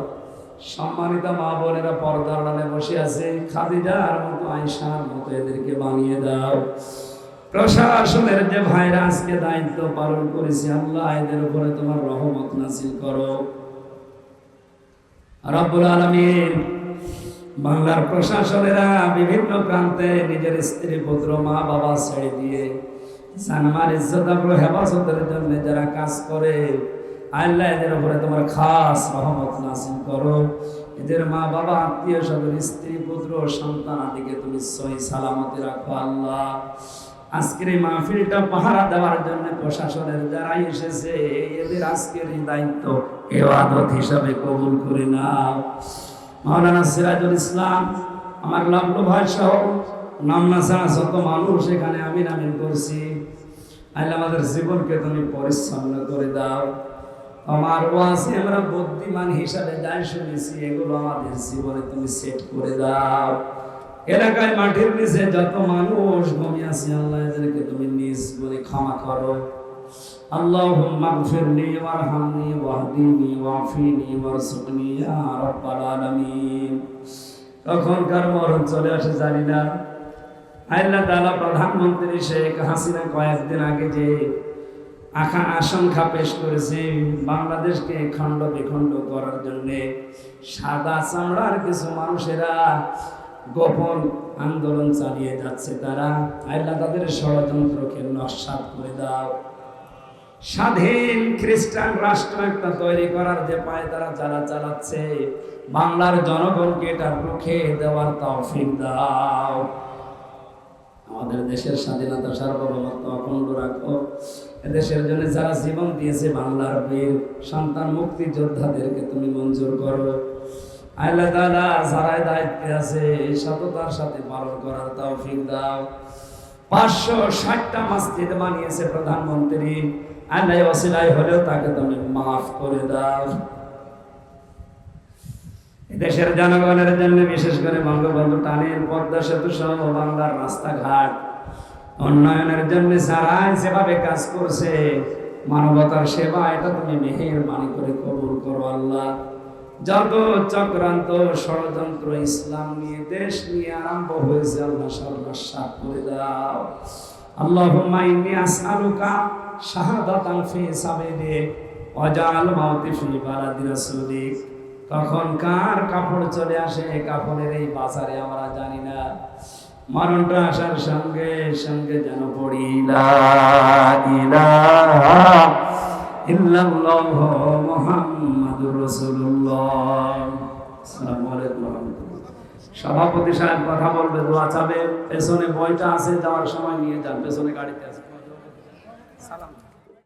সম্মানিত মা বোনেরা পর্দার আড়ালে বসে আছে, খাদিজার মতো আয়েশার মতো এদেরকে বানিয়ে দাও। প্রশাসনের যে ভাইরা আজকে দায়িত্ব পালন করেছে, আল্লাহ এদের উপরে তোমার রহমত নাযিল করো। রব্বুল আলামিন বাংলার প্রশাসনেরা বিভিন্ন প্রান্তে নিজের স্ত্রী পুত্র মা বাবা ছেড়ে দিয়ে জানমাল ইজ্জত আবরু হেফাজতের জন্য যারা কাজ করে, আল্লাহ এদের উপরে তোমার খাস রহমত নাযিল করো। এদের মা বাবা আত্মীয় স্বজন স্ত্রী পুত্র সন্তান আদিকে তুমি সহি সালামতে রাখো। আল্লাহ আজকের এই মাহফিলটা পাহারা দেওয়ার জন্য প্রশাসনের যারা এসেছে, এদের আজকের এই দায়িত্ব ইবাদত হিসাবে কবুল করে নাও। মাওলানা সিরাজুল ইসলাম, আমার লাভলু ভাই সহ নামনা ছাড়া যত মানুষ এখানে আমিন আমিন করছি, আল্লাহ আমাদের জীবনকে তুমি পরিচ্ছন্ন করে দাও। আমার ওয়াজে আমরা বুদ্ধিমান হিসাবে যাই শুনেছি, এগুলো আমাদের জীবনে তুমি সেট করে দাও। এলাকায় মাটির নিচে যত মানুষ ঘুমিয়ে আছে, আল্লাহ এদেরকে তুমি নিজ বলে ক্ষমা করো। আল্লাহুম্মা গফিরলি ওয়ারহামনি ওয়াহদিনি ওয়াফিনি ওয়ারযুকনি ইয়া রাব্বাল আলামিন। তখনকার মরণ চলে আসে জানি না। আল্লাহ তাআলা প্রধানমন্ত্রী শেখ হাসিনা কয়েকদিন আগে যে আশঙ্কা পেশ করেছে বাংলাদেশকে খণ্ড বিখণ্ড করার জন্য, সাদা চামড়ার কিছু মানুষেরা গোপন আন্দোলন চালিয়ে যাচ্ছে, তারা আল্লাহ তাদের ষড়যন্ত্রকে নস্যাৎ করে দাও। স্বাধীন খ্রিস্টান রাষ্ট্র একটা তৈরি করার যে পায় তারা যারা চালাচ্ছে, বাংলার জনগণকে এটা রুখে দেওয়ার তৌফিক দাও। আমাদের দেশের স্বাধীনতা সার্বভৌমত্ব অখণ্ড রাখো। এদেশের জন্য যারা জীবন দিয়েছে বাংলার বীর সন্তান মুক্তিযোদ্ধাদেরকে তুমি মঞ্জুর করো। আল্লাহ তাআলা যারা দায়িত্বে আছে সততার সাথে পালন করার তৌফিক দাও। 560টা মসজিদ বানিয়েছে প্রধানমন্ত্রী, আল্লাহ ওসিলায় হলেও তাকে তুমি মাফ করে দাও। দেশের জনগণের জন্য বিশেষ করে বঙ্গবন্ধু টানেল পদ্মা সেতু সহ বাংলার রাস্তাঘাট উন্নয়নের জন্য যারা যেভাবে কাজ করছে, মানবতার সেবা, এটা তুমি মেহেরবানি করে কবুল করো। আল্লাহ যত চক্রান্ত ষড়যন্ত্র ইসলাম নিয়ে দেশ নিয়ে আরম্ভ হয়েছে, আল্লাহ সর্বনাশ করে দাও। আল্লাহুম্মা ইন্নী আসআলুকা শাহাদাতান ফি সাবিলিক ওয়াজআল মাউতি ফি বালাদি রাসূলিক। কখন কার কাপড় চলে আসে কাপড়ের এই বাজারে আমরা জানি না, মরণটা আসার সঙ্গে সঙ্গে যেন পড়ি লা ইলাহা ইল্লাল্লাহু মুহাম্মাদুর রাসূলুল্লাহ। আসসালামু আলাইকুম ওয়া রাহমাতুল্লাহ। সভাপতি সাহেব কথা বলবে, দোয়া চাবে, পেছনে বইটা আছে, যাওয়ার সময় নিয়ে যান, পেছনে গাড়িতে আছে। সালাম।